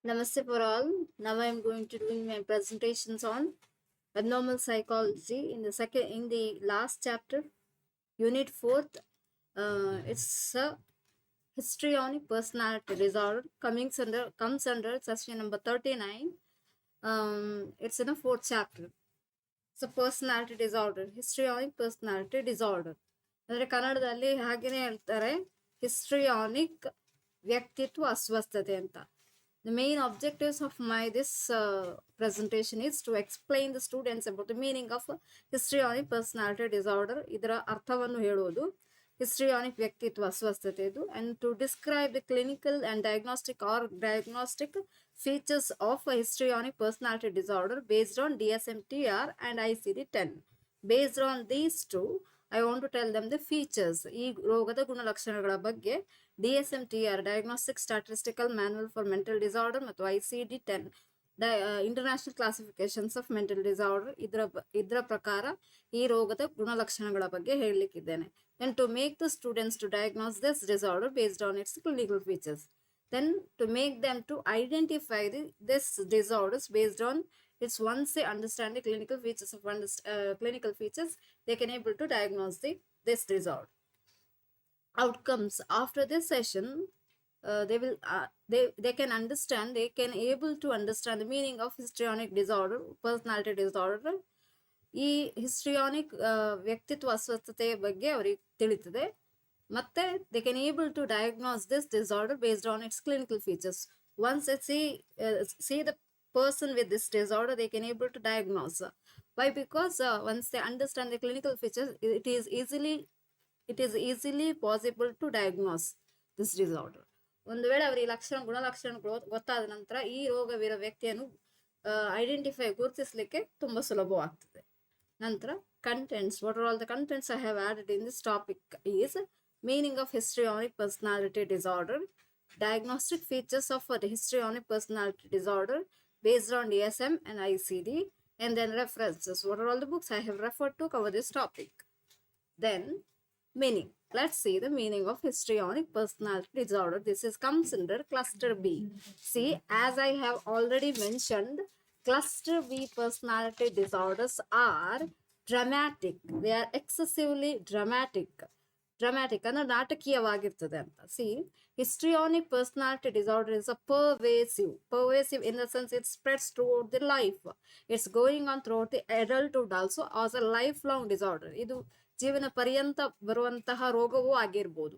Namaste for all. Now I am going to doing my presentations on abnormal psychology in the last chapter, unit 4th. It's a histrionic personality disorder comes under session number 39. It's in a fourth chapter. It's a personality disorder, histrionic personality disorder. ಅಂದರೆ ಕನ್ನಡದಲ್ಲಿ ಹಾಗೇನೆ ಹೇಳ್ತಾರೆ histrionic ವ್ಯಕ್ತಿತ್ವ ಅಸ್ವಸ್ಥತೆ ಅಂತ. The main objectives of this presentation is to explain the students about the meaning of histrionic personality disorder. ಇದರ ಅರ್ಥವನ್ನು ಹೇಳುವುದು ಹಿಸ್ಟ್ರಿಯಾನಿಕ್ ವ್ಯಕ್ತಿತ್ವ ಅಸ್ವಸ್ಥತೆ ಇದು, and to describe the clinical and diagnostic features of a histrionic personality disorder based on DSM-TR and ICD-10. Based on these two, I want to tell them the features. ಈ ರೋಗದ ಗುಣಲಕ್ಷಣಗಳ ಬಗ್ಗೆ DSM-TR diagnostic statistical manual for mental disorder ಮತ್ತು ICD-10 international classifications of mental disorder ಇದರ ಪ್ರಕಾರ ಈ ರೋಗದ ಗುಣಲಕ್ಷಣಗಳ ಬಗ್ಗೆ ಹೇಳಲಿಕ್ಕಿದ್ದೇನೆ. Then to make the students to diagnose this disorder based on its clinical features. Then to make them to identify this disorders based on it's once they understand the clinical features of clinical features, they can able to diagnose this disorder. Outcomes after this session, they can understand, they can able to understand the meaning of histrionic disorder, personality disorder. ಈ histrionic ವ್ಯಕ್ತಿತ್ವ ಅಸ್ವಸ್ಥತೆಯ ಬಗ್ಗೆ ಅವರಿಗೆ ತಿಳಿತದೆ. ಮತ್ತೆ they can able to diagnose this disorder based on its clinical features. Once they see the person with this disorder, they can able to diagnose. Why? Because once they understand the clinical features, it is easily possible to diagnose this disorder. ಒಂದು ವೇಳೆ ಅವರಿಗೆ ಗುಣಲಕ್ಷಣಗಳು ಗೊತ್ತಾದ ನಂತರ ಈ ರೋಗವಿರೋ ವ್ಯಕ್ತಿಯನ್ನು identify ಗುರುತಿಸಲಿಕ್ಕೆ ತುಂಬಾ ಸುಲಭವಾಗ್ತದೆ. ನಂತರ contents. What are all the contents I have added in this topic is meaning of histrionic personality disorder, diagnostic features of a histrionic personality disorder based on DSM and ICD, and then references. What are all the books I have referred to cover this topic? Then meaning. Let's see the meaning of histrionic personality disorder. This comes under cluster B. See, as I have already mentioned, cluster B personality disorders are dramatic. They are excessively dramatic ಅಂದ್ರೆ ನಾಟಕೀಯವಾಗಿರ್ತದೆ ಅಂತ. See, histrionic personality disorder is a pervasive in the sense it spreads throughout the life. It's going on throughout the adulthood also as a lifelong disorder. ಇದು ಜೀವನ ಪರ್ಯಂತ ಬರುವಂತಹ ರೋಗವೂ ಆಗಿರ್ಬೋದು.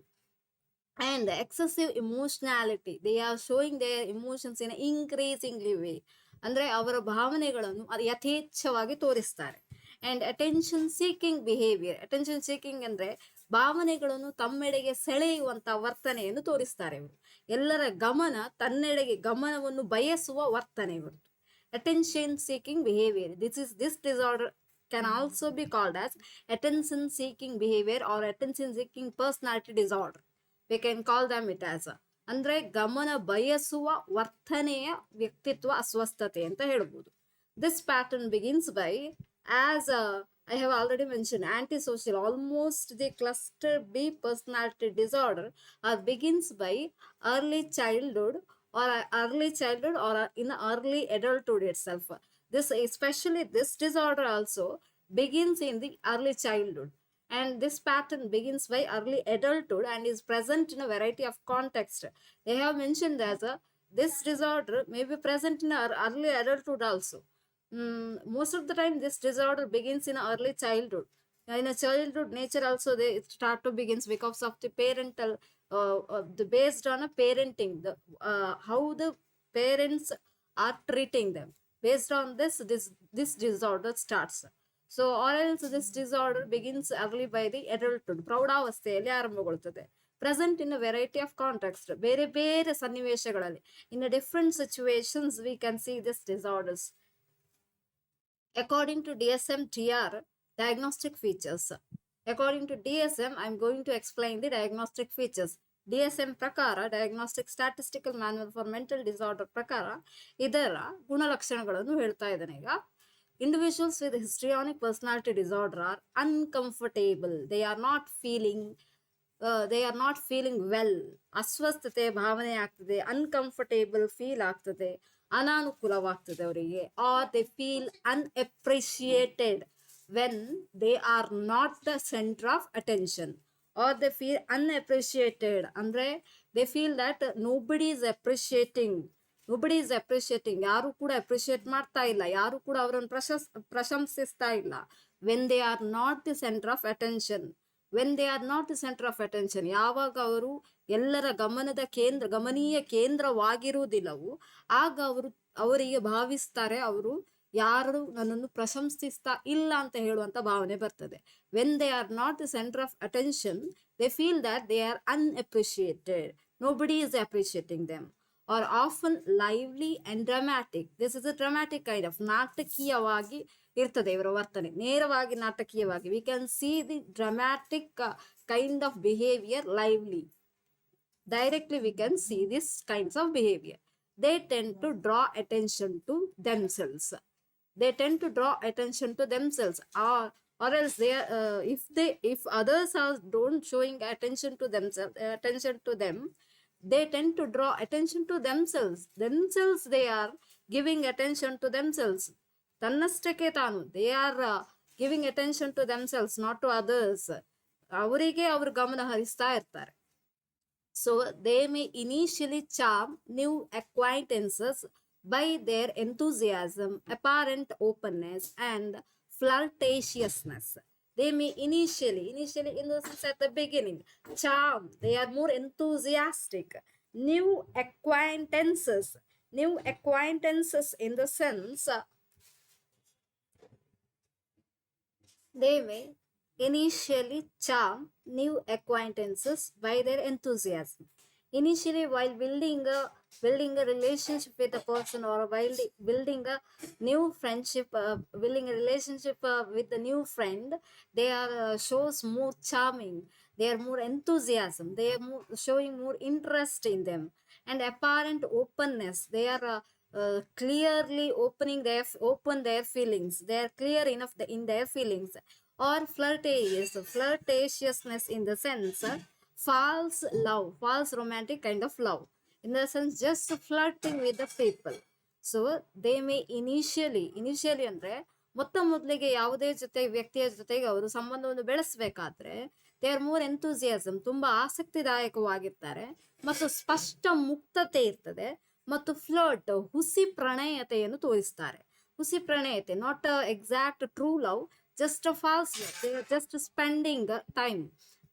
And excessive emotionality, they are showing their emotions in an increasingly way. ಅಂದ್ರೆ ಅವರ ಭಾವನೆಗಳನ್ನು ಯಥೇಚ್ಛವಾಗಿ ತೋರಿಸ್ತಾರೆ. And attention seeking behaviour. Attention seeking ಅಂದ್ರೆ ಭಾವನೆಗಳನ್ನು ತಮ್ಮೆಡೆಗೆ ಸೆಳೆಯುವಂತ ವರ್ತನೆಯನ್ನು ತೋರಿಸ್ತಾರೆ ಇವರು. ಎಲ್ಲರ ಗಮನವನ್ನು ಬಯಸುವ ವರ್ತನೆ ಇವರು. Attention seeking behaviour. This disorder can also be called as attention seeking behavior or attention seeking personality disorder. We can call them it as ಅಂದ್ರೆ ಗಮನ ಬಯಸುವ ವರ್ತನೆಯ ವ್ಯಕ್ತಿತ್ವ ಅಸ್ವಸ್ಥತೆ ಅಂತ ಹೇಳ್ಬೋದು. This pattern begins by, as I have already mentioned, antisocial. Almost the cluster B personality disorder begins by early childhood or in early adulthood itself. This disorder also begins in the early childhood, and this pattern begins by early adulthood and is present in a variety of contexts. They have mentioned that this disorder may be present in early adulthood also. Most of the time this disorder begins in early childhood. In a childhood nature also they start to begins because of the parental based on a parenting, how the parents are treating them. Based on this disorder starts. So or else this disorder begins early by the adulthood. ಪ್ರೌಢಾವಸ್ಥೆಯಲ್ಲಿ ಆರಂಭಗೊಳ್ಳುತ್ತದೆ. Present in a variety of contexts. ಬೇರೆ ಬೇರೆ ಸನ್ನಿವೇಶಗಳಲ್ಲಿ, in a different situations we can see this disorders. According to DSM-TR, diagnostic features. According to DSM, I am going to explain the diagnostic features. DSM ಪ್ರಕಾರ, diagnostic statistical manual for mental disorder ಪ್ರಕಾರ ಇದರ ಗುಣಲಕ್ಷಣಗಳನ್ನು ಹೇಳ್ತಾ ಇದ್ದೇನೆ ಈಗ. Individuals with histrionic personality disorder are uncomfortable. They are not feeling they are not feeling well, ಅಸ್ವಸ್ಥತೆ ಭಾವನೆ ಆಗ್ತದೆ, ಅನ್ಕಂಫರ್ಟೇಬಲ್ ಫೀಲ್ ಆಗ್ತದೆ, ಅನಾನುಕೂಲವಾಗ್ತದೆ ಅವರಿಗೆ, are they feel unappreciated when they are not the centre of attention, are they feel unappreciated ಅಂದ್ರೆ they feel that nobody is appreciating, ಯಾರು ಕೂಡ appreciate ಮಾಡ್ತಾ ಇಲ್ಲ, ಯಾರು ಕೂಡ ಅವರನ್ನು ಪ್ರಶಂಸಿಸ್ತಾ ಇಲ್ಲ. When they are not the centre of attention, when they are not the centre of attention, ಯಾವಾಗ ಅವರು ಎಲ್ಲರ ಗಮನೀಯ ಕೇಂದ್ರವಾಗಿರುವುದಿಲ್ಲವೋ ಆಗ ಅವರಿಗೆ ಭಾವಿಸ್ತಾರೆ, ಅವರು ಯಾರು ನನ್ನನ್ನು ಪ್ರಶಂಸಿಸ್ತಾ ಇಲ್ಲ ಅಂತ ಹೇಳುವಂತ ಭಾವನೆ ಬರ್ತದೆ. When they are not the centre of attention, they feel that they are unappreciated, nobody is appreciating them, or often lively and dramatic. This is a dramatic kind of, ನಾಟಕೀಯವಾಗಿ ಇರ್ತದೆ ಇವರ ವರ್ತನೆ, ನೇರವಾಗಿ ನಾಟಕೀಯವಾಗಿ. We can see the dramatic kind of behavior lively. Directly we can see this kinds of behavior. They tend to draw attention to themselves. They tend to draw attention to themselves, or else they if others are don't showing attention to themselves, attention to them, they tend to draw attention to themselves. They are giving attention to themselves. ತನ್ನಷ್ಟಕ್ಕೆ ತಾನು, they are giving attention to themselves, not to others. ಅವರಿಗೆ ಅವರು ಗಮನ ಹರಿಸ್ತಾ ಇರ್ತಾರೆ. So they may initially charm new acquaintances by their enthusiasm, apparent openness, and flirtatiousness. They may initially in the sense at the beginning, charm, they are more enthusiastic. New acquaintances in the sense, they may initially charm new acquaintances by their enthusiasm. Initially, while building a relationship with a person, or while building a new friendship, building a relationship with a new friend, they are shows more charming, they are more enthusiasm, they are showing more interest in them, and apparent openness, they are clearly open their feelings, they are clear enough in their feelings. Or flirtatiousness in the sense, false romantic kind of love, in the sense just flirting with the people. So they may initially ಅಂದ್ರೆ ಮೊದಲಿಗೆ ಯಾವುದೇ ವ್ಯಕ್ತಿಯ ಜೊತೆಗೆ ಅವರು ಸಂಬಂಧವನ್ನು ಬೆಳೆಸಬೇಕಾದ್ರೆ they are more enthusiasm, ತುಂಬಾ ಆಸಕ್ತಿದಾಯಕವಾಗಿರ್ತಾರೆ, ಮತ್ತು ಸ್ಪಷ್ಟ ಮುಕ್ತತೆ ಇರ್ತದೆ, ಮತ್ತು ಫ್ಲರ್ಟ್ ಹುಸಿ ಪ್ರಣಯತೆಯನ್ನು ತೋರಿಸ್ತಾರೆ. ಹುಸಿ ಪ್ರಣಯತೆ, not exact true love, just a false love, they are just spending time.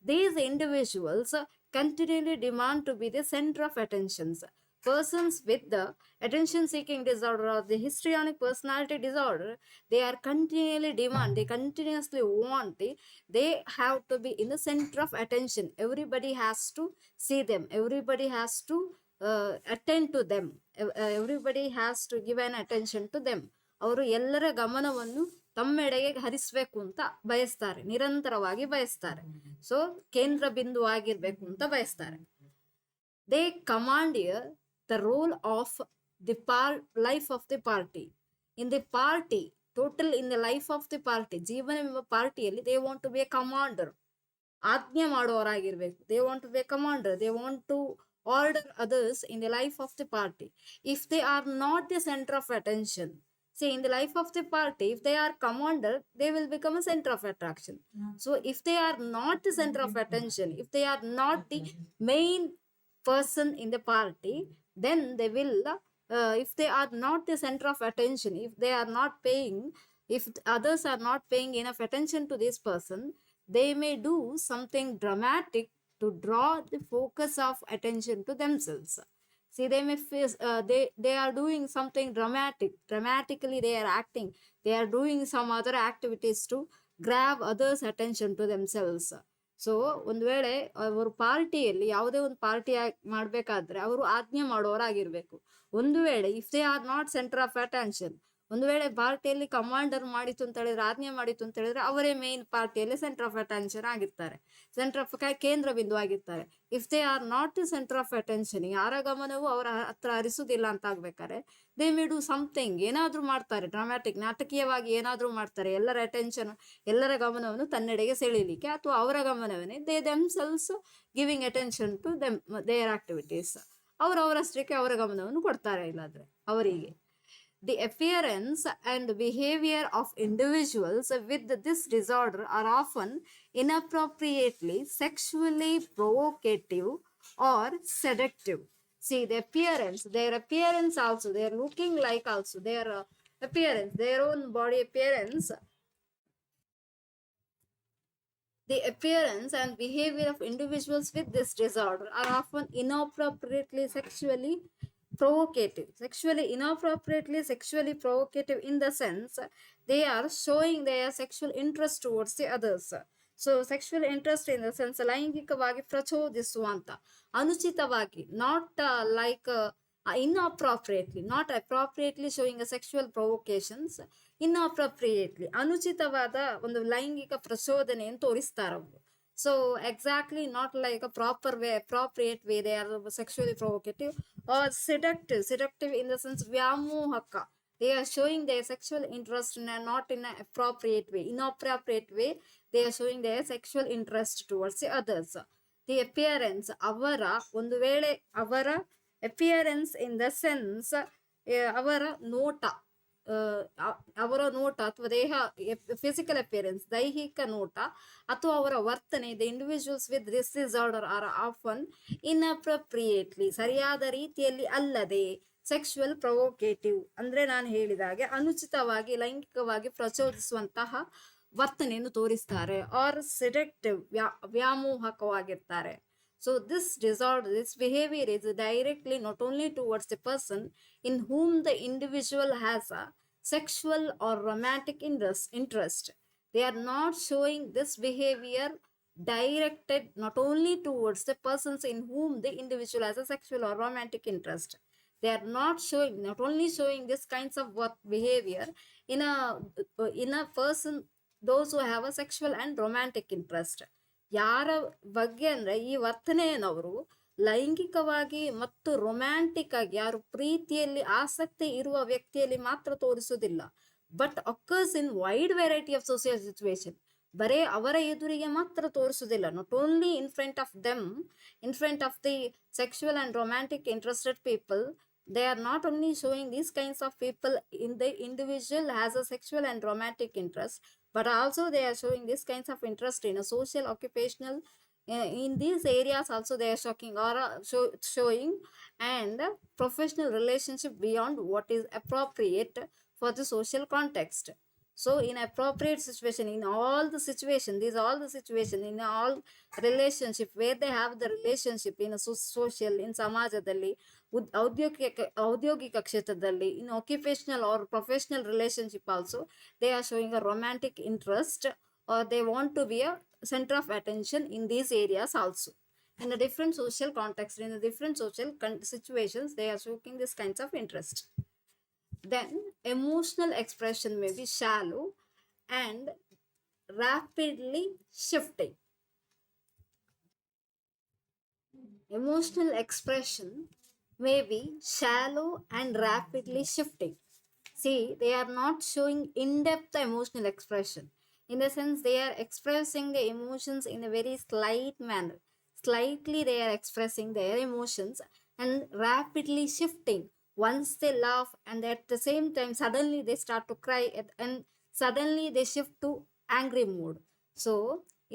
These individuals continually demand to be the center of attentions. Persons with the attention seeking disorder or the histrionic personality disorder, they are they continuously want, they have to be in the center of attention. Everybody has to see them, everybody has to attend to them, everybody has to give an attention to them. ಅವರು ಎಲ್ಲರ ಗಮನವನ್ನು ತಮ್ಮೆಡೆಗೆ ಹರಿಸ್ಬೇಕು ಅಂತ ಬಯಸ್ತಾರೆ, ನಿರಂತರವಾಗಿ ಬಯಸ್ತಾರೆ. So ಕೇಂದ್ರ ಬಿಂದು ಆಗಿರ್ಬೇಕು ಅಂತ ಬಯಸ್ತಾರೆ. They command the role of the life of the party. In the party, total in the life of the party, ಜೀವನವೆಂಬ ಪಾರ್ಟಿಯಲ್ಲಿ they want to be a commander, ಆಜ್ಞೆ ಮಾಡುವವರಾಗಿರ್ಬೇಕು. They want to be a commander, they want to order others in the life of the party. If they are not the center of attention, see, in the life of the party, if they are commander, they will become a center of attraction. So if they are not the center of attention, if they are not the main person in the party, then they will if they are not the center of attention, if they are not paying, if others are not paying enough attention to this person, they may do something dramatic to draw the focus of attention to themselves. See, they may face, they are doing something dramatically they are acting, they are doing some other activities to grab others attention to themselves. So ಒಂದು ವೇಳೆ ಅವರು ಪಾರ್ಟಿಯಲ್ಲಿ ಯಾವುದೇ ಒಂದು party ಮಾಡ್ಬೇಕಾದ್ರೆ ಅವರು ಆಜ್ಞೆ ಮಾಡೋರಾಗಿರ್ಬೇಕು. ಒಂದು ವೇಳೆ if they are not centre of attention, ಒಂದು ವೇಳೆ ಪಾರ್ಟಿಯಲ್ಲಿ ಕಮಾಂಡರ್ ಮಾಡಿತ್ತು ಅಂತ ಹೇಳಿದ್ರೆ, ಆಜ್ಞೆ ಮಾಡಿತ್ತು ಅಂತ ಹೇಳಿದ್ರೆ, ಅವರೇ ಮೇನ್ ಪಾರ್ಟಿಯಲ್ಲಿ ಸೆಂಟರ್ ಆಫ್ ಅಟೆನ್ಷನ್ ಆಗಿರ್ತಾರೆ, ಸೆಂಟರ್ ಆಫ್ ಕೇಂದ್ರ ಬಿಂದು ಆಗಿರ್ತಾರೆ. If they are not centre of attention, ಯಾರ ಗಮನವು ಅವರ ಹತ್ರ ಹರಿಸುದಿಲ್ಲ ಅಂತ ಆಗ್ಬೇಕಾದ್ರೆ, ದೇ ಮೇ ಡೂ ಸಮಥಿಂಗ್, ಏನಾದ್ರೂ ಮಾಡ್ತಾರೆ, ಡ್ರಾಮ್ಯಾಟಿಕ್, ನಾಟಕೀಯವಾಗಿ ಏನಾದ್ರೂ ಮಾಡ್ತಾರೆ, ಎಲ್ಲರ ಅಟೆನ್ಷನ್, ಎಲ್ಲರ ಗಮನವನ್ನು ತನ್ನೆಡೆಗೆ ಸೆಳೀಲಿಕ್ಕೆ, ಅಥವಾ ಅವರ ಗಮನವನ್ನೇ they themselves giving attention to them their activities, ಅವರವರಷ್ಟಕ್ಕೆ ಅವರ ಗಮನವನ್ನು ಕೊಡ್ತಾರೆ. ಇಲ್ಲಾದ್ರೆ ಅವರಿಗೆ the appearance and behavior of individuals with this disorder are often inappropriately sexually provocative or seductive. See, the appearance, their appearance also, they are looking like also, their appearance, their own body appearance, the appearance and behavior of individuals with this disorder are often inappropriately sexually provocative in the sense they are showing their sexual interest towards the others. So sexual interest in the sense ಲೈಂಗಿಕವಾಗಿ ಪ್ರಚೋದಿಸುವಂತ, ಅನುಚಿತವಾಗಿ, not like inappropriately, not appropriately showing a sexual provocations, inappropriately, ಅನುಚಿತವಾದ ಒಂದು ಲೈಂಗಿಕ ಪ್ರಚೋದನೆಯನ್ನು ತೋರಿಸ್ತಾರವರು. So exactly not like a proper way, appropriate way, they are sexually provocative or seductive in the sense vyamohaka, they are showing their sexual interest in a, not in an appropriate way, inappropriate way, they are showing their sexual interest towards the others. The appearance, ಅವರ ಒಂದು ವೇಳೆ ಅವರ appearance in the sense ಅವರ ನೋಟ, ಅವರ ನೋಟ ಅಥವಾ ದೇಹ, ಫಿಸಿಕಲ್ ಅಪಿಯರೆನ್ಸ್, ದೈಹಿಕ ನೋಟ ಅಥವಾ ಅವರ ವರ್ತನೆ, the individuals with this disorder are often inappropriately, ಸರಿಯಾದ ರೀತಿಯಲ್ಲಿ ಅಲ್ಲದೆ, ಸೆಕ್ಷುವಲ್ ಪ್ರೊವೋಕೇಟಿವ್ ಅಂದ್ರೆ ನಾನು ಹೇಳಿದಾಗೆ ಅನುಚಿತವಾಗಿ ಲೈಂಗಿಕವಾಗಿ ಪ್ರಚೋದಿಸುವಂತಹ ವರ್ತನೆಯನ್ನು ತೋರಿಸ್ತಾರೆ, R ಸೆಡಕ್ಟಿವ್, ವ್ಯಾಮೋಹಕವಾಗಿರ್ತಾರೆ. So this disorder, this behavior is directly not only towards the person in whom the individual has a sexual or romantic interest. They are not showing this behavior directed not only towards the persons in whom the individual has a sexual or romantic interest. They are not only showing this kinds of behavior in a person, those who have a sexual and romantic interest. ಯಾರ ಬಗ್ಗೆ ಅಂದ್ರೆ ಈ ವರ್ತನೆಯನ್ನವರು ಲೈಂಗಿಕವಾಗಿ ಮತ್ತು romantic ಆಗಿ, ಯಾರು ಪ್ರೀತಿಯಲ್ಲಿ ಆಸಕ್ತಿ ಇರುವ ವ್ಯಕ್ತಿಯಲ್ಲಿ ಮಾತ್ರ ತೋರಿಸುವುದಿಲ್ಲ, but occurs in wide variety of social situation, ಬರೇ ಅವರ ಎದುರಿಗೆ ಮಾತ್ರ ತೋರಿಸುವುದಿಲ್ಲ, not only in front of them, in front of the sexual and romantic interested people, they are not only showing these kinds of people in the individual has a sexual and romantic interest, but also they are showing these kinds of interest in a social, occupational, in these areas also they are showing and professional relationship beyond what is appropriate for the social context. So in appropriate situation, in all the situation, these all the situation, in all relationship where they have the relationship in a social, in samajadalli, ಔದ್ಯೋಗಿಕ ಕ್ಷೇತ್ರದಲ್ಲಿ, in occupational or professional relationship also, they are showing a romantic interest, or they want to be a center of attention in these areas also. In a different social context, in a different social situations, they are showing this kinds of interest. Then emotional expression may be shallow and rapidly shifting. Emotional expression may be shallow and rapidly shifting. See, they are not showing in-depth emotional expression. In the sense, they are expressing the emotions in a very slight manner. Slightly they are expressing their emotions and rapidly shifting. Once they laugh and at the same time suddenly they start to cry and suddenly they shift to angry mood. So,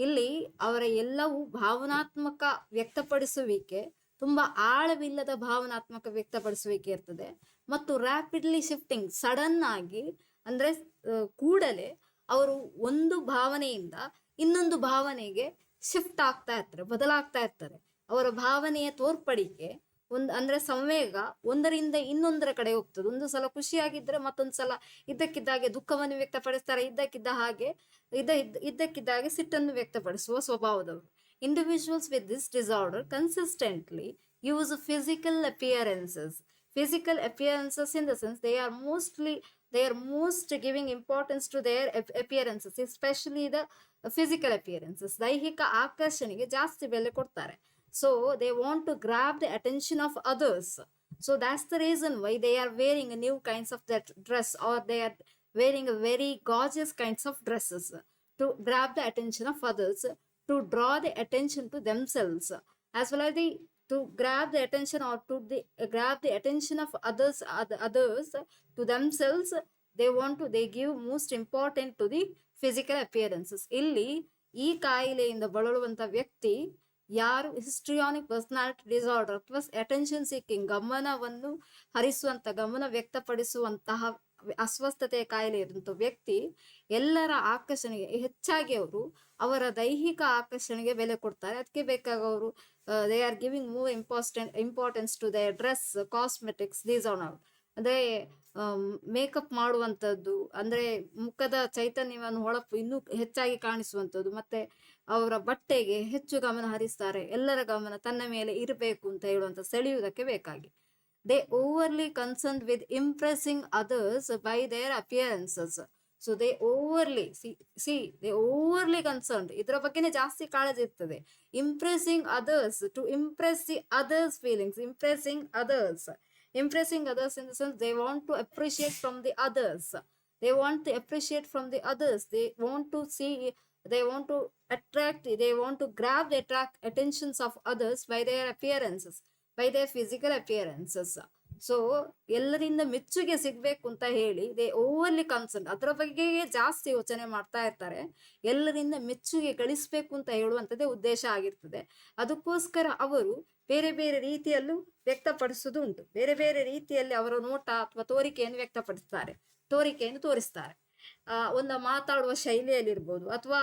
ಇಲ್ಲಿ ಅವರ ಎಲ್ಲವೂ ಭಾವನಾತ್ಮಕ ವ್ಯಕ್ತಪಡಿಸುವಿಕೆ, ತುಂಬಾ ಆಳವಿಲ್ಲದ ಭಾವನಾತ್ಮಕ ವ್ಯಕ್ತಪಡಿಸುವಿಕೆ ಇರ್ತದೆ, ಮತ್ತು rapidly shifting, sudden ಆಗಿ ಅಂದ್ರೆ ಕೂಡಲೇ ಅವರು ಒಂದು ಭಾವನೆಯಿಂದ ಇನ್ನೊಂದು ಭಾವನೆಗೆ ಶಿಫ್ಟ್ ಆಗ್ತಾ ಇರ್ತಾರೆ, ಬದಲಾಗ್ತಾ ಇರ್ತಾರೆ. ಅವರ ಭಾವನೆಯ ತೋರ್ಪಡಿಕೆ ಅಂದ್ರೆ ಸಂವೇಗ ಒಂದರಿಂದ ಇನ್ನೊಂದರ ಕಡೆ ಹೋಗ್ತದೆ. ಒಂದು ಸಲ ಖುಷಿಯಾಗಿದ್ರೆ ಮತ್ತೊಂದು ಸಲ ಇದ್ದಕ್ಕಿದ್ದಾಗೆ ದುಃಖವನ್ನು ವ್ಯಕ್ತಪಡಿಸ್ತಾರೆ, ಇದ್ದಕ್ಕಿದ್ದಾಗೆ ಸಿಟ್ಟನ್ನು ವ್ಯಕ್ತಪಡಿಸುವ ಸ್ವಭಾವದವರು. Individuals with this disorder consistently use physical appearances, Physical appearances in the sense they are most giving importance to their appearances, especially the physical appearances. ದೈಹಿಕ ಆಕರ್ಷಣೆಗೆ ಜಾಸ್ತಿ ಬೆಲೆ ಕೊಡ್ತಾರೆ. So they want to grab the attention of others. So that's the reason why they are wearing a new kinds of that dress, or they are wearing a very gorgeous kinds of dresses to grab the attention of others, to draw the attention to themselves, as well as to grab the attention, or to grab the attention of others to themselves. They give most important to the physical appearances. ಇಲ್ಲಿ ಈ ಕಾಯಿಲೆಯಿಂದ ಬಳಲುವಂತ ವ್ಯಕ್ತಿ ಯಾರು histrionic personality disorder ಅಥವಾ attention seeking, ಗಮನವನ್ನು ಹರಿಸುವಂತ, ಗಮನ ವ್ಯಕ್ತಪಡಿಸುವಂತಹ ಅಸ್ವಸ್ಥತೆಯ ಕಾಯಿಲೆ ಇರುವಂತ ವ್ಯಕ್ತಿ ಎಲ್ಲರ ಆಕರ್ಷಣೆಗೆ ಹೆಚ್ಚಾಗಿ ಅವರ ದೈಹಿಕ ಆಕರ್ಷಣೆಗೆ ಬೆಲೆ ಕೊಡ್ತಾರೆ. ಅದಕ್ಕೆ ಬೇಕಾಗವರು they are giving more importance to their dress, cosmetics, these are not. ಅಂದ್ರೆ ಮೇಕಪ್ ಮಾಡುವಂಥದ್ದು, ಅಂದ್ರೆ ಮುಖದ ಚೈತನ್ಯವನ್ನು ಹೊಳಪು ಇನ್ನೂ ಹೆಚ್ಚಾಗಿ ಕಾಣಿಸುವಂಥದ್ದು, ಮತ್ತೆ ಅವರ ಬಟ್ಟೆಗೆ ಹೆಚ್ಚು ಗಮನ ಹರಿಸ್ತಾರೆ. ಎಲ್ಲರ ಗಮನ ತನ್ನ ಮೇಲೆ ಇರಬೇಕು ಅಂತ ಹೇಳುವಂತ ಸೆಳೆಯುವುದಕ್ಕೆ ಬೇಕಾಗಿ they overly concerned with impressing others by their appearances. So they overly they overly concerned, ಇದರ ಬಗ್ಗೆನೇ ಜಾಸ್ತಿ ಕಾಳಜಿ ಇರ್ತದೆ. impressing others, to impress the others feelings, impressing others in the sense they want to appreciate from the others, they want to appreciate from the others, they want to see, they want to attract, they want to grab the attentions of others by their appearances, by their physical appearances. So ಎಲ್ಲರಿಂದ ಮೆಚ್ಚುಗೆ ಸಿಗ್ಬೇಕು ಅಂತ ಹೇಳಿ they overly concern, ಅದರ ಬಗ್ಗೆ ಜಾಸ್ತಿ ಯೋಚನೆ ಮಾಡ್ತಾ ಇರ್ತಾರೆ. ಎಲ್ಲರಿಂದ ಮೆಚ್ಚುಗೆ ಗಳಿಸ್ಬೇಕು ಅಂತ ಹೇಳುವಂಥದ್ದೇ ಉದ್ದೇಶ ಆಗಿರ್ತದೆ. ಅದಕ್ಕೋಸ್ಕರ ಅವರು ಬೇರೆ ಬೇರೆ ರೀತಿಯಲ್ಲೂ ವ್ಯಕ್ತಪಡಿಸುವುದು ಉಂಟು. ಬೇರೆ ಬೇರೆ ರೀತಿಯಲ್ಲಿ ಅವರ ನೋಟ ಅಥವಾ ತೋರಿಕೆಯನ್ನು ತೋರಿಸ್ತಾರೆ. ಒಂದು ಮಾತಾಡುವ ಶೈಲಿಯಲ್ಲಿರ್ಬೋದು, ಅಥವಾ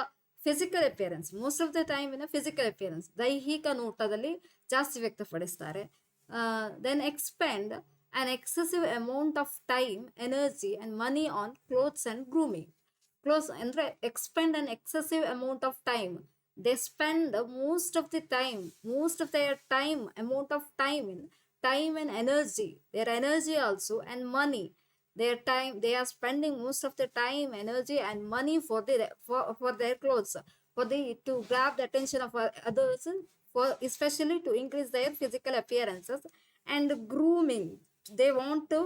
physical appearance, most of the time physical appearance, ದೈಹಿಕ ನೋಟದಲ್ಲಿ ಜಾಸ್ತಿ ವ್ಯಕ್ತಪಡಿಸ್ತಾರೆ. Then expend an excessive amount of time, energy and money on clothes and grooming. Clothes ಅಂದ್ರೆ expend an excessive amount of time. They spend most of their amount of time and energy, their energy also, and money. Their time, they are spending most of their time, energy and money for their clothes, to grab the attention of others, for especially to increase their physical appearances. And grooming, they want to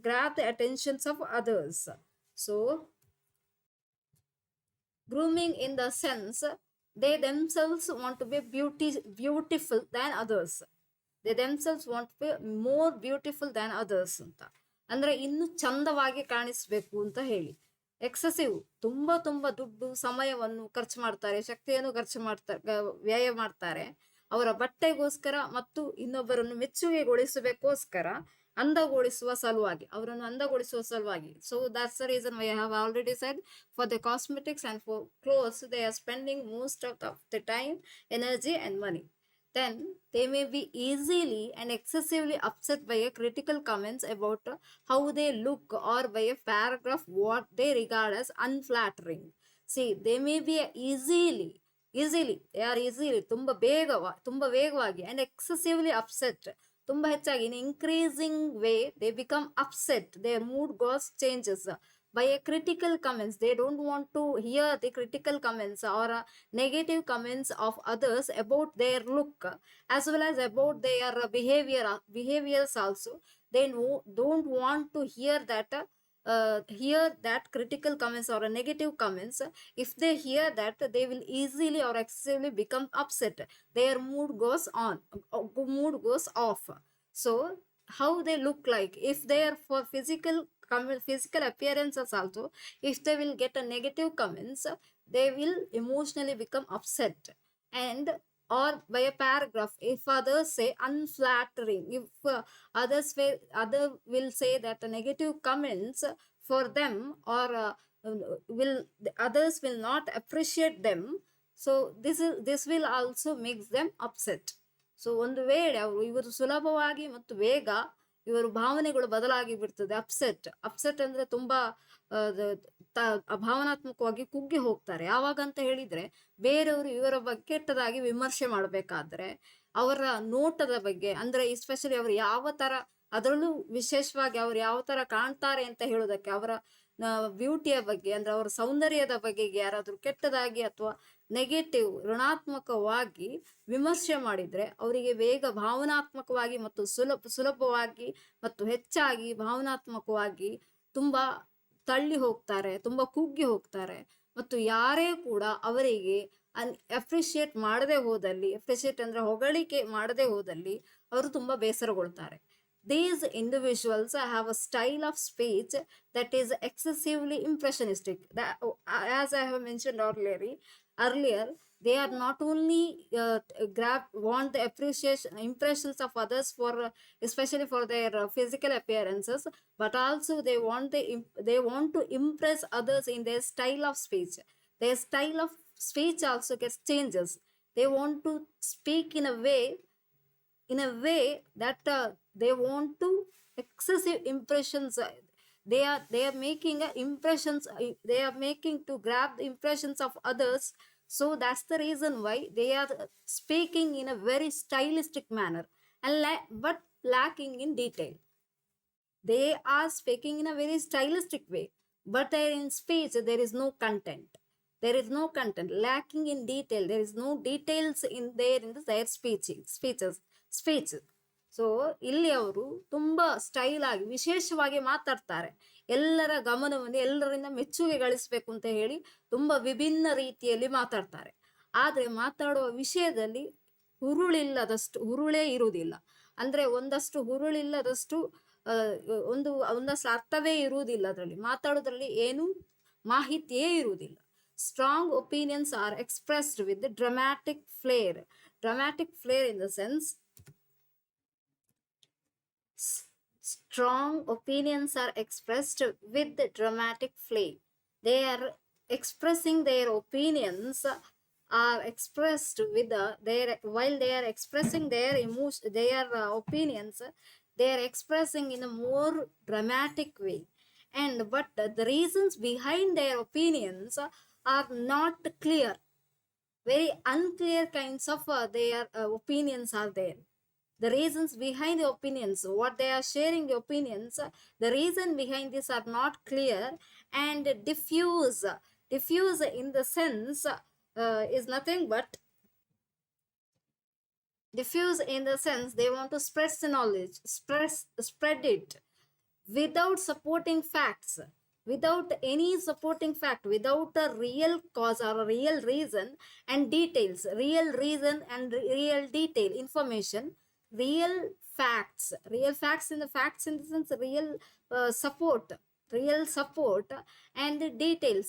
grab the attentions of others. So grooming in the sense they themselves want to be beautiful than others, they themselves want to be more beautiful than others ಅಂತ. ಅಂದ್ರೆ ಇನ್ನು ಚಂದವಾಗಿ ಕಾಣಿಸ್ಬೇಕು ಅಂತ ಹೇಳಿ excessive, ತುಂಬಾ ದುಡ್ಡು, ಸಮಯವನ್ನು ಖರ್ಚು ಮಾಡ್ತಾರೆ, ಶಕ್ತಿಯನ್ನು ವ್ಯಯ ಮಾಡ್ತಾರೆ ಅವರ ಬಟ್ಟೆಗೋಸ್ಕರ ಮತ್ತು ಇನ್ನೊಬ್ಬರನ್ನು ಮೆಚ್ಚುಗೆಗೊಳಿಸಬೇಕೋಸ್ಕರ, ಅವರನ್ನು ಅಂದಗೊಳಿಸುವ ಸಲುವಾಗಿ. So that's the reason why I have already said, for the cosmetics and for clothes they are spending most of the time, energy and money. Then they may be easily and excessively upset by a critical comments about how they look, or by a paragraph what they regard as unflattering. See, they may be they are easily ತುಂಬಾ ವೇಗವಾಗಿ and excessively upset, ತುಂಬಾ ಹೆಚ್ಚಾಗಿ, in increasing way they become upset, their mood changes by a critical comments. They don't want to hear the critical comments or negative comments of others about their look, as well as about their behaviors also. They don't want to hear that critical comments or negative comments. If they hear that, they will easily or excessively become upset, their mood goes off. So how they look like, if they are for physical appearances also, if they will get a negative comments, they will emotionally become upset. And or by a paragraph, if others say unflattering, if others will say that negative comments for them, or others will not appreciate them, so this will also makes them upset. So ಒಂದು ವೇಳೆ ಇವರು ಸುಲಭವಾಗಿ ಮತ್ತು ಬೇಗ ಇವರು ಭಾವನೆಗಳು ಬದಲಾಗಿ ಬಿಡ್ತದೆ. ಅಪ್ಸೆಟ್ ಅಂದ್ರೆ ತುಂಬಾ ಭಾವನಾತ್ಮಕವಾಗಿ ಕುಗ್ಗಿ ಹೋಗ್ತಾರೆ. ಯಾವಾಗ ಅಂತ ಹೇಳಿದ್ರೆ, ಬೇರೆಯವರು ಇವರ ಬಗ್ಗೆ ಕೆಟ್ಟದಾಗಿ ವಿಮರ್ಶೆ ಮಾಡಬೇಕಾದ್ರೆ, ಅವರ ನೋಟದ ಬಗ್ಗೆ, ಅಂದ್ರೆ ಎಸ್ಪೆಷಲಿ ಅವರು ಯಾವ ತರ, ಅದರಲ್ಲೂ ವಿಶೇಷವಾಗಿ ಅವ್ರು ಯಾವ ತರ ಕಾಣ್ತಾರೆ ಅಂತ ಹೇಳೋದಕ್ಕೆ, ಅವರ ಬ್ಯೂಟಿಯ ಬಗ್ಗೆ, ಅಂದ್ರೆ ಅವರ ಸೌಂದರ್ಯದ ಬಗೆಗೆ ಯಾರಾದ್ರೂ ಕೆಟ್ಟದಾಗಿ ಅಥವಾ ನೆಗೆಟಿವ್ ಋಣಾತ್ಮಕವಾಗಿ ವಿಮರ್ಶೆ ಮಾಡಿದ್ರೆ ಅವರಿಗೆ ಬೇಗ ಭಾವನಾತ್ಮಕವಾಗಿ ಮತ್ತು ಸುಲಭವಾಗಿ ಮತ್ತು ಹೆಚ್ಚಾಗಿ ಭಾವನಾತ್ಮಕವಾಗಿ ತುಂಬಾ ತಳ್ಳಿ ಹೋಗ್ತಾರೆ, ತುಂಬಾ ಕುಗ್ಗಿ ಹೋಗ್ತಾರೆ. ಮತ್ತು ಯಾರೇ ಕೂಡ ಅವರಿಗೆ ಅಪ್ರಿಶಿಯೇಟ್ ಮಾಡದೆ ಹೋದಲ್ಲಿ, ಅಪ್ರಿಶಿಯೇಟ್ ಅಂದ್ರೆ ಹೊಗಳಿಕೆ ಮಾಡದೆ ಹೋದಲ್ಲಿ ಅವರು ತುಂಬಾ ಬೇಸರಗೊಳ್ತಾರೆ. These individuals have a style of speech that is excessively impressionistic. As I have mentioned earlier, they are not only want the appreciation impressions of others for especially for their physical appearances, but also they want to impress others in their style of speech. Their style of speech also gets changes. They want to speak in a way that they want to excessive impressions. They are making impressions, they are making to grab the impressions of others. So that's the reason why they are speaking in a very stylistic manner, and but lacking in detail. They are speaking in a very stylistic way, but in speech there is no content. There is no content, lacking in detail. There is no details in their speech. So ಇಲ್ಲಿ ಅವರು ತುಂಬಾ style ಆಗಿ ವಿಶೇಷವಾಗಿ ಮಾತಾಡ್ತಾರೆ. ಎಲ್ಲರ ಗಮನವನ್ನು, ಎಲ್ಲರಿಂದ ಮೆಚ್ಚುಗೆ ಗಳಿಸ್ಬೇಕು ಅಂತ ಹೇಳಿ ತುಂಬಾ ವಿಭಿನ್ನ ರೀತಿಯಲ್ಲಿ ಮಾತಾಡ್ತಾರೆ. ಆದ್ರೆ ಮಾತಾಡುವ ವಿಷಯದಲ್ಲಿ ಹುರುಳೇ ಇರುವುದಿಲ್ಲ. ಅಂದ್ರೆ ಒಂದಷ್ಟು ಹುರುಳಿಲ್ಲದಷ್ಟು ಒಂದಷ್ಟು ಅರ್ಥವೇ ಇರುವುದಿಲ್ಲ. ಅದರಲ್ಲಿ ಮಾತಾಡೋದ್ರಲ್ಲಿ ಏನು ಮಾಹಿತಿಯೇ ಇರುವುದಿಲ್ಲ. Strong opinions are expressed with dramatic flair. Dramatic flair in the sense, strong opinions are expressed with dramatic flair. They are expressing their opinions, are expressed with while they are expressing their opinions, they are expressing in a more dramatic way. But the reasons behind their opinions are not clear. Very unclear kinds of their opinions are there. The reasons behind the opinions, what they are sharing the opinions, the reason behind this are not clear and diffuse in the sense is nothing but diffuse in the sense they want to spread the knowledge, spread it without supporting facts, without any supporting fact, without a real cause or a real reason and details, real reason and real detail information, real facts in the sense real support and details,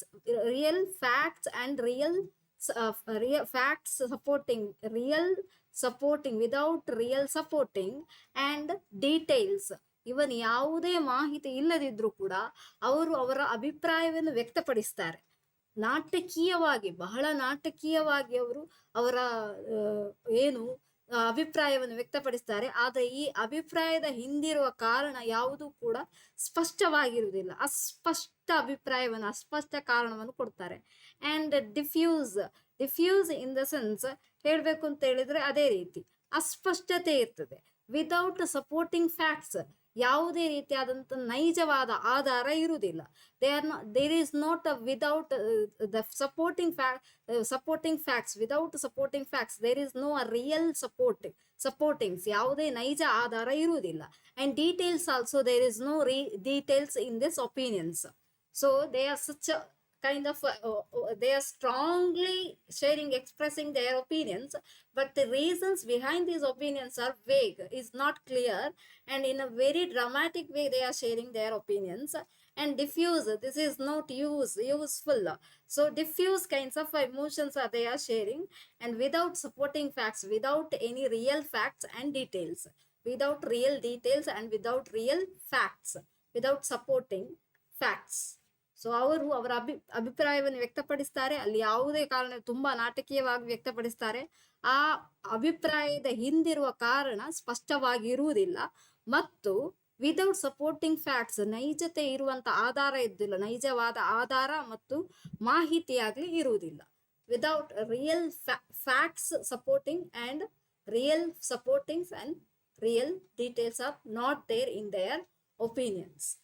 real facts and real facts supporting without real supporting and details. ಇವನ್ ಯಾವುದೇ ಮಾಹಿತಿ ಇಲ್ಲದಿದ್ರೂ ಕೂಡ ಅವರು ಅವರ ಅಭಿಪ್ರಾಯವನ್ನು ವ್ಯಕ್ತಪಡಿಸ್ತಾರೆ. ಬಹಳ ನಾಟಕೀಯವಾಗಿ ಅವರು ಅವರ ಅಭಿಪ್ರಾಯವನ್ನು ವ್ಯಕ್ತಪಡಿಸ್ತಾರೆ. ಆದ್ರೆ ಈ ಅಭಿಪ್ರಾಯದ ಹಿಂದಿರುವ ಕಾರಣ ಯಾವುದು ಕೂಡ ಸ್ಪಷ್ಟವಾಗಿರುವುದಿಲ್ಲ. ಅಸ್ಪಷ್ಟ ಕಾರಣವನ್ನು ಕೊಡ್ತಾರೆ. And diffuse in the sense ಹೇಳ್ಬೇಕು ಅಂತ ಹೇಳಿದ್ರೆ ಅದೇ ರೀತಿ ಅಸ್ಪಷ್ಟತೆ ಇರ್ತದೆ. ವಿದೌಟ್ ಸಪೋರ್ಟಿಂಗ್ ಫ್ಯಾಕ್ಟ್ಸ್, ಯಾವುದೇ ರೀತಿಯಾದಂತ ನೈಜವಾದ ಆಧಾರ ಇರುವುದಿಲ್ಲ. There is not without the supporting facts, without supporting facts there is no real supportings, ಯಾವುದೇ ನೈಜ ಆಧಾರ ಇರುವುದಿಲ್ಲ. and details also, there is no details in this opinions. So they are such a kind of they are strongly expressing their opinions, but the reasons behind these opinions are vague, is not clear, and in a very dramatic way they are sharing their opinions. And diffuse, this is not useful. So diffuse kinds of emotions they are sharing, and without supporting facts, without any real facts and details, without real details and without real facts, without supporting facts. So ಅವರು ಅವರ ಅಭಿಪ್ರಾಯವನ್ನು ವ್ಯಕ್ತಪಡಿಸ್ತಾರೆ. ಅಲ್ಲಿ ಯಾವುದೇ ಕಾರಣ ತುಂಬಾ ನಾಟಕೀಯವಾಗಿ ವ್ಯಕ್ತಪಡಿಸ್ತಾರೆ. ಆ ಅಭಿಪ್ರಾಯದ ಹಿಂದಿರುವ ಕಾರಣ ಸ್ಪಷ್ಟವಾಗಿರುವುದಿಲ್ಲ. ಮತ್ತು ವಿದೌಟ್ ಸಪೋರ್ಟಿಂಗ್ ಫ್ಯಾಕ್ಟ್ಸ್, ನೈಜತೆ ಇರುವಂತ ಆಧಾರ ಇದ್ದಿಲ್ಲ, ನೈಜವಾದ ಆಧಾರ ಮತ್ತು ಮಾಹಿತಿಯಾಗ್ಲಿ ಇರುವುದಿಲ್ಲ. Without real facts supporting and real supportings and real details are not there in their opinions.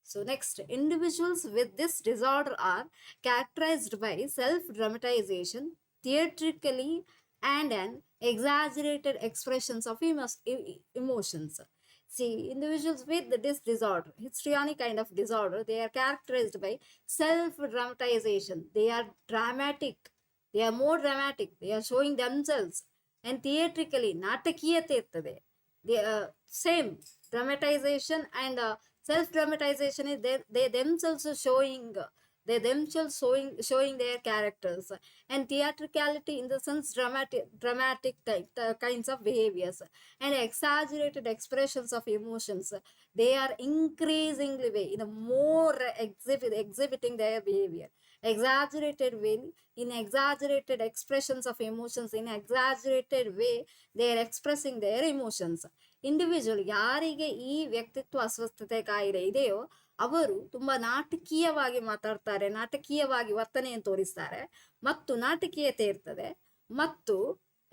So next, individuals with this disorder are characterized by self-dramatization, theatrically, and an exaggerated expressions of emotions. See, individuals with this disorder, histrionic kind of disorder, they are characterized by self-dramatization. They are dramatic. They are more dramatic. They are showing themselves. And theatrically, natakiyate irtade. The same dramatization and self-dramatization is they themselves are showing their characters, and theatricality in the sense dramatic kinds of behaviors and exaggerated expressions of emotions. They are increasingly way in a more exhibiting their behavior exaggerated way, in exaggerated expressions of emotions, in exaggerated way they are expressing their emotions. Individual ಯಾರಿಗೆ ಈ ವ್ಯಕ್ತಿತ್ವ ಅಸ್ವಸ್ಥತೆ ಕಾಯಿಲೆ ಇದೆಯೋ ಅವರು ತುಂಬಾ ನಾಟಕೀಯವಾಗಿ ಮಾತಾಡ್ತಾರೆ, ನಾಟಕೀಯವಾಗಿ ವರ್ತನೆಯನ್ನು ತೋರಿಸ್ತಾರೆ, ಮತ್ತು ನಾಟಕೀಯತೆ ಇರ್ತದೆ, ಮತ್ತು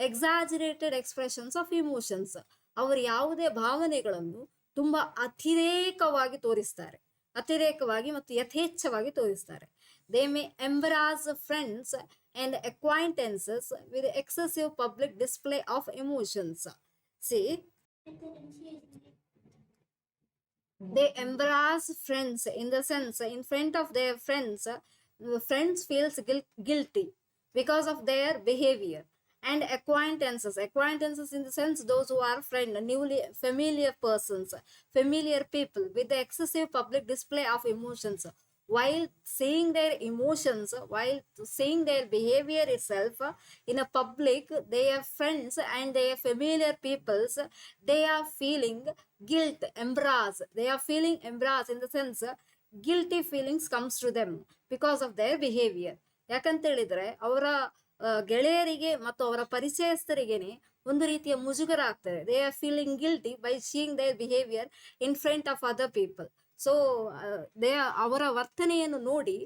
ಎಕ್ಸಾಜರೇಟೆಡ್ ಎಕ್ಸ್ಪ್ರೆಷನ್ಸ್ ಆಫ್ ಇಮೋಷನ್ಸ್. ಅವರು ಯಾವುದೇ ಭಾವನೆಗಳನ್ನು ತುಂಬಾ ಅತಿರೇಕವಾಗಿ ತೋರಿಸ್ತಾರೆ, ಅತಿರೇಕವಾಗಿ ಮತ್ತು ಯಥೇಚ್ಛವಾಗಿ ತೋರಿಸ್ತಾರೆ. They may ಎಂಬರಾಸ್ friends and ಅಕ್ವೈಂಟೆನ್ಸಸ್ with excessive public display of emotions. See, they embrace friends in the sense in front of their friends feels guilty because of their behavior, and acquaintances in the sense those who are friend, newly familiar persons, familiar people, with the excessive public display of emotions. While seeing their emotions, while seeing their behavior itself in a public, their friends and their familiar peoples, they are feeling guilt, embarrass. They are feeling embarrass in the sense guilty feelings comes to them because of their behavior. ಯಾಕಂತ ಹೇಳಿದ್ರೆ ಅವರ ಗೆಳೆಯರಿಗೆ ಮತ್ತು ಅವರ ಪರಿಚಯಸ್ಥರಿಗೇನೆ ಒಂದು ರೀತಿಯ ಮುಜುಗರ ಆಗ್ತದೆ. They are feeling guilty by seeing their behaviour in front of other people. So ಅವರ ವರ್ತನೆಯನ್ನು ನೋಡಿ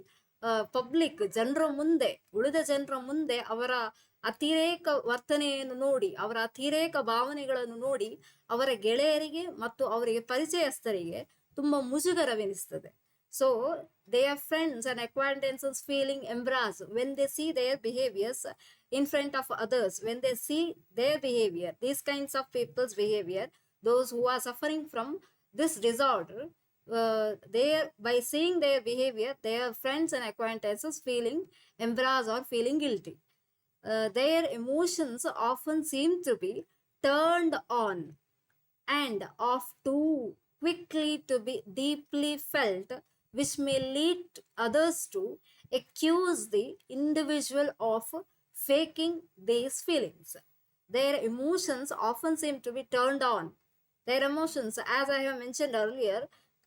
ಪಬ್ಲಿಕ್ ಜನರ ಮುಂದೆ, ಉಳಿದ ಜನರ ಮುಂದೆ ಅವರ ಅತಿರೇಕ ವರ್ತನೆಯನ್ನು ನೋಡಿ, ಅವರ ಅತಿರೇಕ ಭಾವನೆಗಳನ್ನು ನೋಡಿ ಅವರ ಗೆಳೆಯರಿಗೆ ಮತ್ತು ಅವರಿಗೆ ಪರಿಚಯಸ್ಥರಿಗೆ ತುಂಬಾ ಮುಜುಗರವೆನಿಸ್ತದೆ. So their friends and acquaintances feeling embarrassed when they see their behaviors in front of others, when they see their behavior, these kinds of people's behavior, those who are suffering from this disorder, by seeing their behavior, their friends and acquaintances feeling embarrassed or feeling guilty. Their emotions often seem to be turned on and off too quickly to be deeply felt, which may lead others to accuse the individual of faking these feelings. Their emotions often seem to be turned on. Their emotions, as I have mentioned earlier,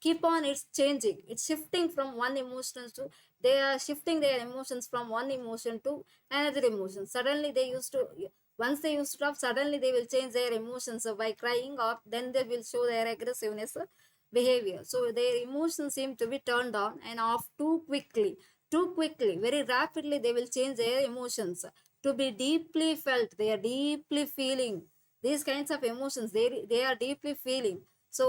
keep on, it's changing, it's shifting from one emotion to, they are shifting their emotions from one emotion to another emotion. Suddenly they used to, once they used to stop, suddenly they will change their emotions by crying, or then they will show their aggressiveness behavior. So their emotions seem to be turned on and off too quickly, very rapidly they will change their emotions to be deeply felt. They are deeply feeling these kinds of emotions, they are deeply feeling. So,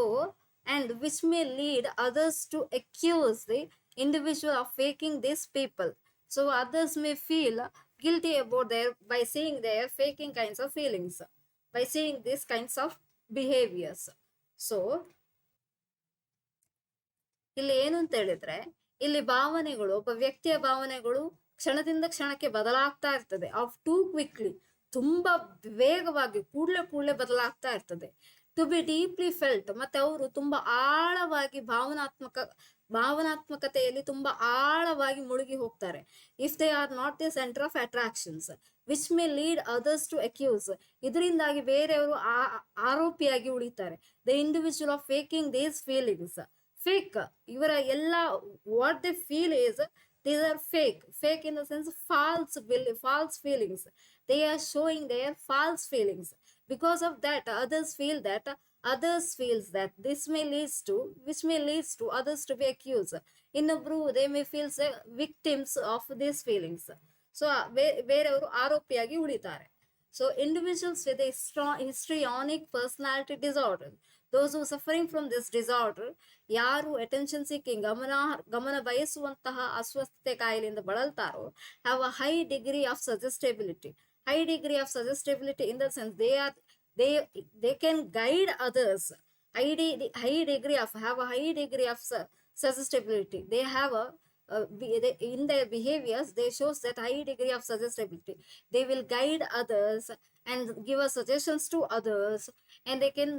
and which may lead others to accuse the individual of faking these people. So others may feel guilty about their, by seeing their faking kinds of feelings, by seeing these kinds of behaviors. So ಇಲ್ಲಿ ಏನು ಅಂತ ಹೇಳಿದ್ರೆ, ಇಲ್ಲಿ ಭಾವನೆಗಳು, ಒಬ್ಬ ವ್ಯಕ್ತಿಯ ಭಾವನೆಗಳು ಕ್ಷಣದಿಂದ ಕ್ಷಣಕ್ಕೆ ಬದಲಾಗ್ತಾ ಇರ್ತದೆ. ಆಫ್ ಟೂ ಕ್ವಿಕ್ಲಿ, ತುಂಬಾ ವೇಗವಾಗಿ ಕೂಡ್ಲೆ ಬದಲಾಗ್ತಾ ಇರ್ತದೆ. ಟು ಬಿ ಡೀಪ್ಲಿ ಫೆಲ್ಟ್, ಮತ್ತೆ ಅವರು ತುಂಬಾ ಆಳವಾಗಿ ಭಾವನಾತ್ಮಕತೆಯಲ್ಲಿ ತುಂಬಾ ಆಳವಾಗಿ ಮುಳುಗಿ ಹೋಗ್ತಾರೆ. If they are not the centre of attractions which may lead others to accuse, ಇದರಿಂದಾಗಿ ಬೇರೆಯವರು ಆರೋಪಿಯಾಗಿ ಉಳಿತಾರೆ. The individual of faking these feelings. Fake, ಇವರ ಎಲ್ಲ what they feel is, these are fake in the sense false feelings. They are showing their false feelings. Because of that, others feels that this may which may leads to others to be accused. Innobru, they may feel victims of these feelings. So ಬೇರೆಯವರು ಆರೋಪಿಯಾಗಿ ಉಳಿತಾರೆ. So individuals with a strong histrionic personality disorder, those who suffering from this disorder, ಯಾರು attention seeking ಗಮನ ಬಯಸುವಂತಹ ಅಸ್ವಸ್ಥತೆ ಕಾಯಿಲೆಯಿಂದ ಬಳಲ್ತಾರೋ, have a high degree of suggestibility. High degree of suggestibility in the sense they they can guide others. High degree of have a high degree of suggestibility. They have a in their behaviors they shows that high degree of suggestibility. They will guide others and give us suggestions to others, and they can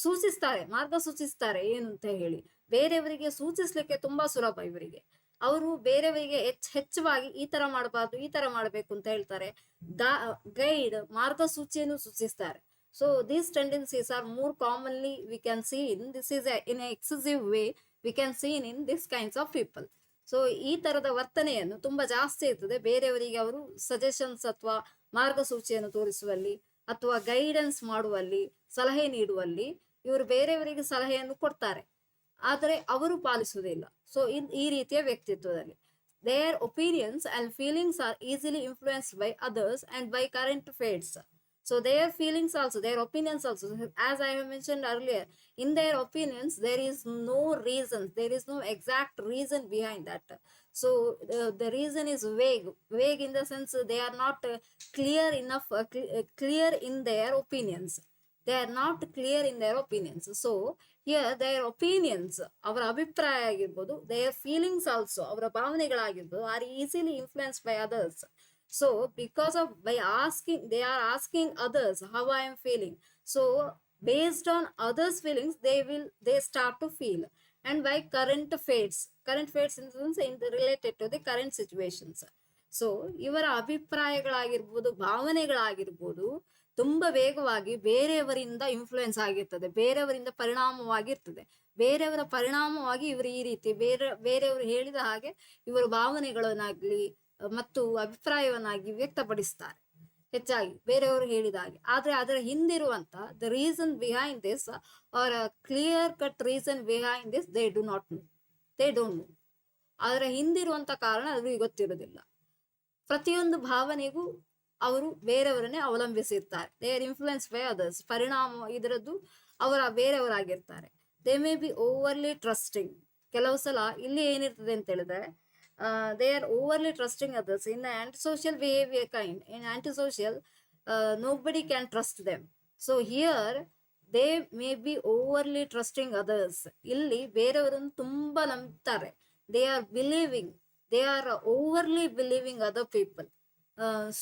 ಸೂಚಿಸ್ತಾರೆ, ಮಾರ್ಗ ಸೂಚಿಸ್ತಾರೆ ಏನು ಅಂತ ಹೇಳಿ. ಬೇರೆಯವರಿಗೆ ಸೂಚಿಸ್ಲಿಕ್ಕೆ ತುಂಬಾ ಸುಲಭ ಇವರಿಗೆ. ಅವರು ಬೇರೆಯವರಿಗೆ ಹೆಚ್ಚವಾಗಿ ಈ ತರ ಮಾಡಬಾರ್ದು, ಈ ತರ ಮಾಡಬೇಕು ಅಂತ ಹೇಳ್ತಾರೆ. ಗೈಡ್, ಮಾರ್ಗಸೂಚಿಯನ್ನು ಸೂಚಿಸ್ತಾರೆ. So these tendencies are more commonly we can see in this is in excessive way we can see in this kinds of people. So ಈ ತರದ ವರ್ತನೆಯನ್ನು ತುಂಬಾ ಜಾಸ್ತಿ ಇರ್ತದೆ ಬೇರೆಯವರಿಗೆ ಅವರು ಸಜೆಷನ್ಸ್ ಅಥವಾ ಮಾರ್ಗಸೂಚಿಯನ್ನು ತೋರಿಸುವಲ್ಲಿ ಅಥವಾ ಗೈಡೆನ್ಸ್ ಮಾಡುವಲ್ಲಿ, ಸಲಹೆ ನೀಡುವಲ್ಲಿ ಇವರು ಬೇರೆಯವರಿಗೆ ಸಲಹೆಯನ್ನು ಕೊಡ್ತಾರೆ, ಆದರೆ ಅವರು ಪಾಲಿಸುವುದಿಲ್ಲ. ಸೊ ಈ ರೀತಿಯ ವ್ಯಕ್ತಿತ್ವದಲ್ಲಿ their opinions and feelings are easily influenced by others and by current fates. So their feelings also, their opinions also, as I have mentioned earlier, in their opinions there is no reason, there is no exact reason behind that. So the reason is vague in the sense they are not clear enough, clear in their opinions. They are not clear in their opinions. So here their opinions, ಅವರ ಅಭಿಪ್ರಾಯ ಆಗಿರ್ಬೋದು, their feelings also, ಅವರ ಭಾವನೆಗಳಾಗಿರ್ಬೋದು, are easily influenced by others. So because of by asking, they are asking others how I am feeling. So based on others feelings they start to feel, and by current fates in the sense related to the current situations. So ಇವರ ಅಭಿಪ್ರಾಯಗಳಾಗಿರ್ಬೋದು, ಭಾವನೆಗಳಾಗಿರ್ಬೋದು ತುಂಬಾ ವೇಗವಾಗಿ ಬೇರೆಯವರಿಂದ influence ಆಗಿರ್ತದೆ, ಬೇರೆಯವರಿಂದ ಪರಿಣಾಮವಾಗಿರ್ತದೆ. ಬೇರೆಯವರ ಪರಿಣಾಮವಾಗಿ ಇವರು ಈ ರೀತಿ ಬೇರೆಯವರು ಹೇಳಿದ ಹಾಗೆ ಇವರು ಭಾವನೆಗಳನ್ನಾಗ್ಲಿ ಮತ್ತು ಅಭಿಪ್ರಾಯವನ್ನಾಗಿ ವ್ಯಕ್ತಪಡಿಸ್ತಾರೆ ಹೆಚ್ಚಾಗಿ ಬೇರೆಯವರು ಹೇಳಿದ ಹಾಗೆ. ಆದ್ರೆ ಅದರ ಹಿಂದಿರುವಂತ the reason behind this are clear cut reason behind this they don't know. ಅದರ ಹಿಂದಿರುವಂತ ಕಾರಣ ಅವರಿಗೆ ಗೊತ್ತಿರೋದಿಲ್ಲ. ಪ್ರತಿಯೊಂದು ಭಾವನೆಗೂ ಅವರು ಬೇರೆಯವರನ್ನೇ ಅವಲಂಬಿಸಿರ್ತಾರೆ. They are influence by others. ಪರಿಣಾಮ ಇದರದ್ದು ಅವರ ಬೇರೆಯವರಾಗಿರ್ತಾರೆ. They may be overly trusting. ಕೆಲವು ಸಲ ಇಲ್ಲಿ ಏನಿರ್ತದೆ ಅಂತ ಹೇಳಿದ್ರೆ they are overly trusting others in the antisocial behavior kind. In antisocial nobody can trust them. So here they may be overly trusting others. ಇಲ್ಲಿ ಬೇರೆಯವರನ್ನು ತುಂಬಾ ನಂಬ್ತಾರೆ. they are overly believing other people.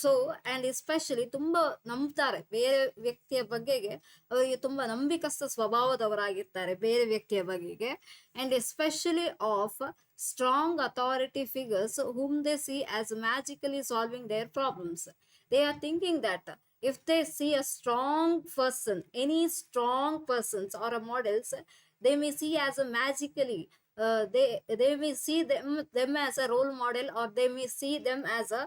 So and especially ತುಂಬಾ ನಂಬ್ತಾರೆ ಬೇರೆ ವ್ಯಕ್ತಿಯ ಬಗ್ಗೆಗೆ. ಅವರಿಗೆ ತುಂಬಾ ನಂಬಿಕಸ್ಥ ಸ್ವಭಾವದವರಾಗಿರ್ತಾರೆ ಬೇರೆ ವ್ಯಕ್ತಿಯ ಬಗೆಗೆ. And especially of strong authority figures whom they see as magically solving their problems. They are thinking that if they see a strong person, any strong persons or models, they may see as a magically they may see them as a role model, or they may see them as a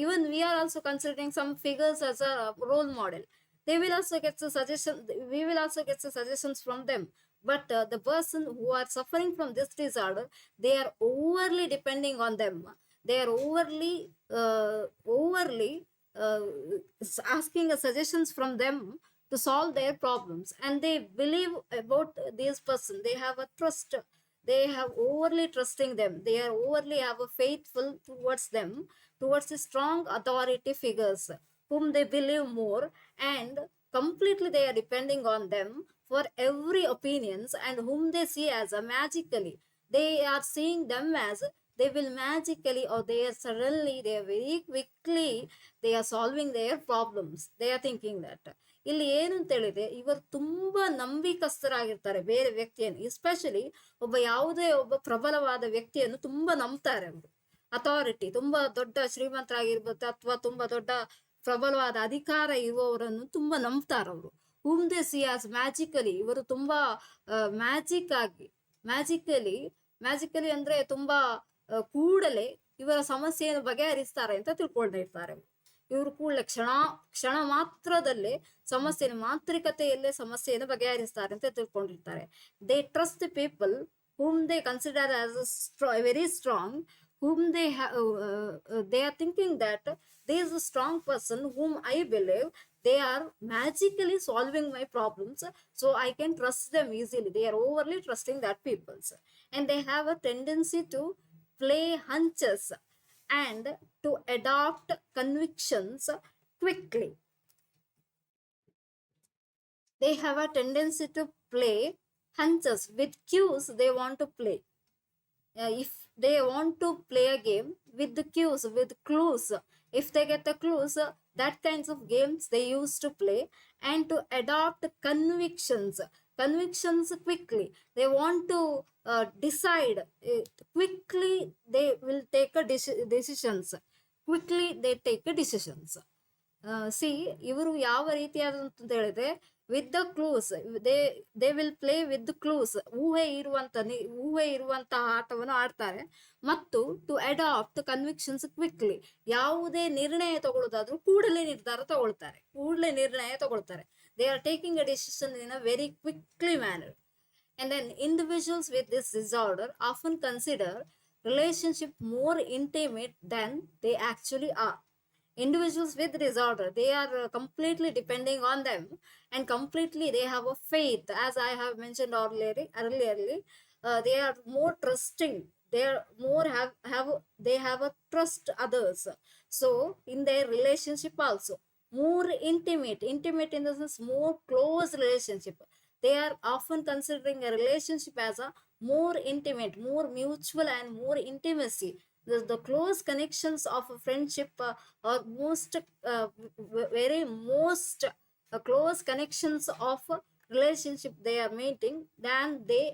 even we are also considering some figures as a role model. They will also get the suggestion, we will also get the suggestions from them. But the person who are suffering from this disorder, they are overly depending on them. They are overly asking suggestions from them to solve their problems, and they believe about this person. They have a trust, they have overly trusting them, they are overly have a faithful towards them, towards the strong authority figures whom they believe more, and completely they are depending on them for every opinions, and whom they see as a magically, they are seeing them as they will magically, or they are suddenly, they are very quickly, they are solving their problems. They are thinking that. ಇಲ್ಲಿ ಏನು ಅಂತ ಹೇಳಿದ್ರೆ ಇವರು ತುಂಬಾ ನಂಬಿಕಸ್ಥರಾಗಿರ್ತಾರೆ ಬೇರೆ ವ್ಯಕ್ತಿಯನ್ನು. Especially ಯಾವುದೇ ಒಬ್ಬ ಪ್ರಬಲವಾದ ವ್ಯಕ್ತಿಯನ್ನು ತುಂಬಾ ನಂಬ್ತಾರೆ ಅವರು. ಅಥಾರಿಟಿ, ತುಂಬಾ ದೊಡ್ಡ ಶ್ರೀಮಂತರಾಗಿರ್ಬೋದು ಅಥವಾ ತುಂಬಾ ದೊಡ್ಡ ಪ್ರಬಲವಾದ ಅಧಿಕಾರ ಇರುವವರನ್ನು ತುಂಬಾ ನಂಬ್ತಾರವರು. whom they see as magically, ಇವರು ತುಂಬಾ ಮ್ಯಾಜಿಕಲಿ ಅಂದ್ರೆ ತುಂಬಾ ಕೂಡಲೇ ಇವರ ಸಮಸ್ಯೆಯನ್ನು ಬಗೆಹರಿಸ್ತಾರೆ ಅಂತ ತಿಳ್ಕೊಂಡಿರ್ತಾರೆ. ಇವರು ಕೂಡಲೇ ಕ್ಷಣ ಮಾತ್ರದಲ್ಲೇ ಮಾಂತ್ರಿಕತೆಯಲ್ಲೇ ಸಮಸ್ಯೆಯನ್ನು ಬಗೆಹರಿಸ್ತಾರೆ ಅಂತ ತಿಳ್ಕೊಂಡಿರ್ತಾರೆ. They trust the people whom they consider as very strong, whom they are thinking that there is a strong person whom I believe they are magically solving my problems, so I can trust them easily. They are overly trusting that peoples, and they have a tendency to play hunches and to adopt convictions quickly. They have a tendency to play hunches with cues they want to play. If they want to play a game with the cues, with clues, if they get the clues, that kinds of games they used to play, and to adopt convictions quickly. They want to decide quickly. They will take a decisions quickly. They take a decisions. C ಇವರು ಯಾವ ರೀತಿಯಾದಂತ ಹೇಳಿದ್ರೆ, with the clues, they they will play with the clues. ಊಹೆ ಇರುವಂತಹ ಆಟವನ್ನು ಆಡ್ತಾರೆ. ಮತ್ತು to adapt convictions quickly. ಯಾವುದೇ ನಿರ್ಣಯ ತಗೊಳ್ಳೋದಾದ್ರೂ ಕೂಡಲೇ ನಿರ್ಣಯ ತಗೊಳ್ತಾರೆ. They are taking a decision in a very quickly manner. And then individuals with this disorder often consider relationship more intimate than they actually are. Individuals with disorder, they are completely depending on them, and completely they have a faith, as I have mentioned earlierly. They are more trusting. They are more they have a trust others. So in their relationship also, more intimate in the sense more close relationship. They are often considering a relationship as a more intimate, more mutual, and more intimacy. The close connections of a friendship are very most close connections of a relationship they are maintaining than they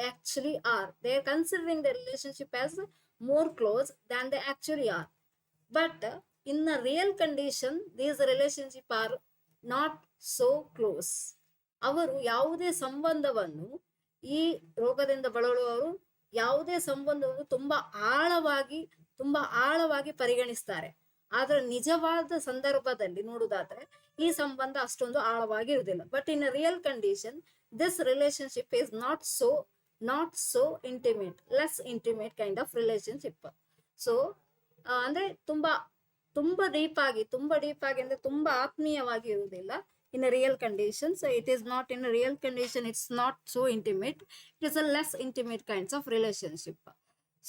actually are. They are considering the relationship as more close than they actually are. But in the real condition, these relationships are not so close. ಅವರು ಯಾವುದೇ ಸಂಬಂಧವನ್ನು, ಈ ರೋಗದಿಂದ ಬಳಲುವವರು ಯಾವುದೇ ಸಂಬಂಧವನ್ನು ತುಂಬಾ ಆಳವಾಗಿ ಪರಿಗಣಿಸ್ತಾರೆ. ಆದ್ರೆ ನಿಜವಾದ ಸಂದರ್ಭದಲ್ಲಿ ನೋಡುವುದಾದ್ರೆ ಈ ಸಂಬಂಧ ಅಷ್ಟೊಂದು ಆಳವಾಗಿ ಇರುವುದಿಲ್ಲ. But in real condition this relationship is not so intimate, less intimate kind of relationship. So ಅಂದ್ರೆ ತುಂಬಾ ಡೀಪ್ ಆಗಿ ಅಂದ್ರೆ ತುಂಬಾ ಆತ್ಮೀಯವಾಗಿ ಇರುವುದಿಲ್ಲ. In a real condition, so it is not in a real condition, it's not so intimate. It is a less intimate kinds of relationship.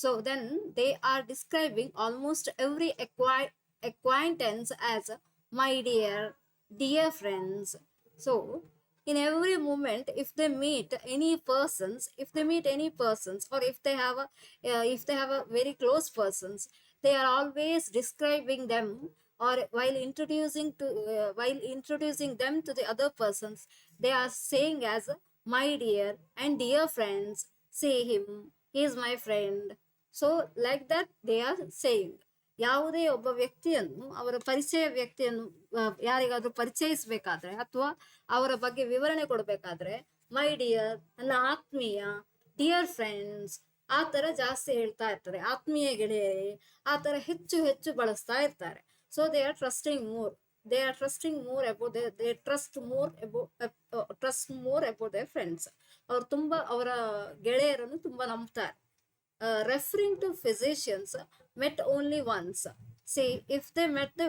So then they are describing almost every acquaintance as my dear friends. So in every moment, if they meet any persons, or if they have a very close persons, they are always describing them, or while introducing them to the other persons, they are saying as my dear and dear friends, see him, he is my friend. So like that they are saying. ಯಾವುದೇ ಒಬ್ಬ ವ್ಯಕ್ತಿಯನ್ನು, ಅವರ ವ್ಯಕ್ತಿಯನ್ನು ಯಾರಿಗಾದ್ರೂ ಪರಿಚಯಿಸಬೇಕಾದ್ರೆ ಅಥವಾ ಅವರ ಬಗ್ಗೆ ವಿವರಣೆ ಕೊಡಬೇಕಾದ್ರೆ ಮೈ ಡಿಯರ್, ನನ್ನ ಆತ್ಮೀಯ, ಡಿಯರ್ ಫ್ರೆಂಡ್ಸ್, ಆ ತರ ಜಾಸ್ತಿ ಹೇಳ್ತಾ ಇರ್ತಾರೆ. ಆತ್ಮೀಯ ಗೆಳೆಯರೇ, ಆ ತರ ಹೆಚ್ಚು ಬಳಸ್ತಾ ಇರ್ತಾರೆ. So they are trusting more about they trust more about their friends. ಅವರು ತುಂಬಾ ಅವರ ಗೆಳೆಯರನ್ನು ತುಂಬಾ ನಂಬ್ತಾರೆ. Referring to physicians met only once. See, if they met the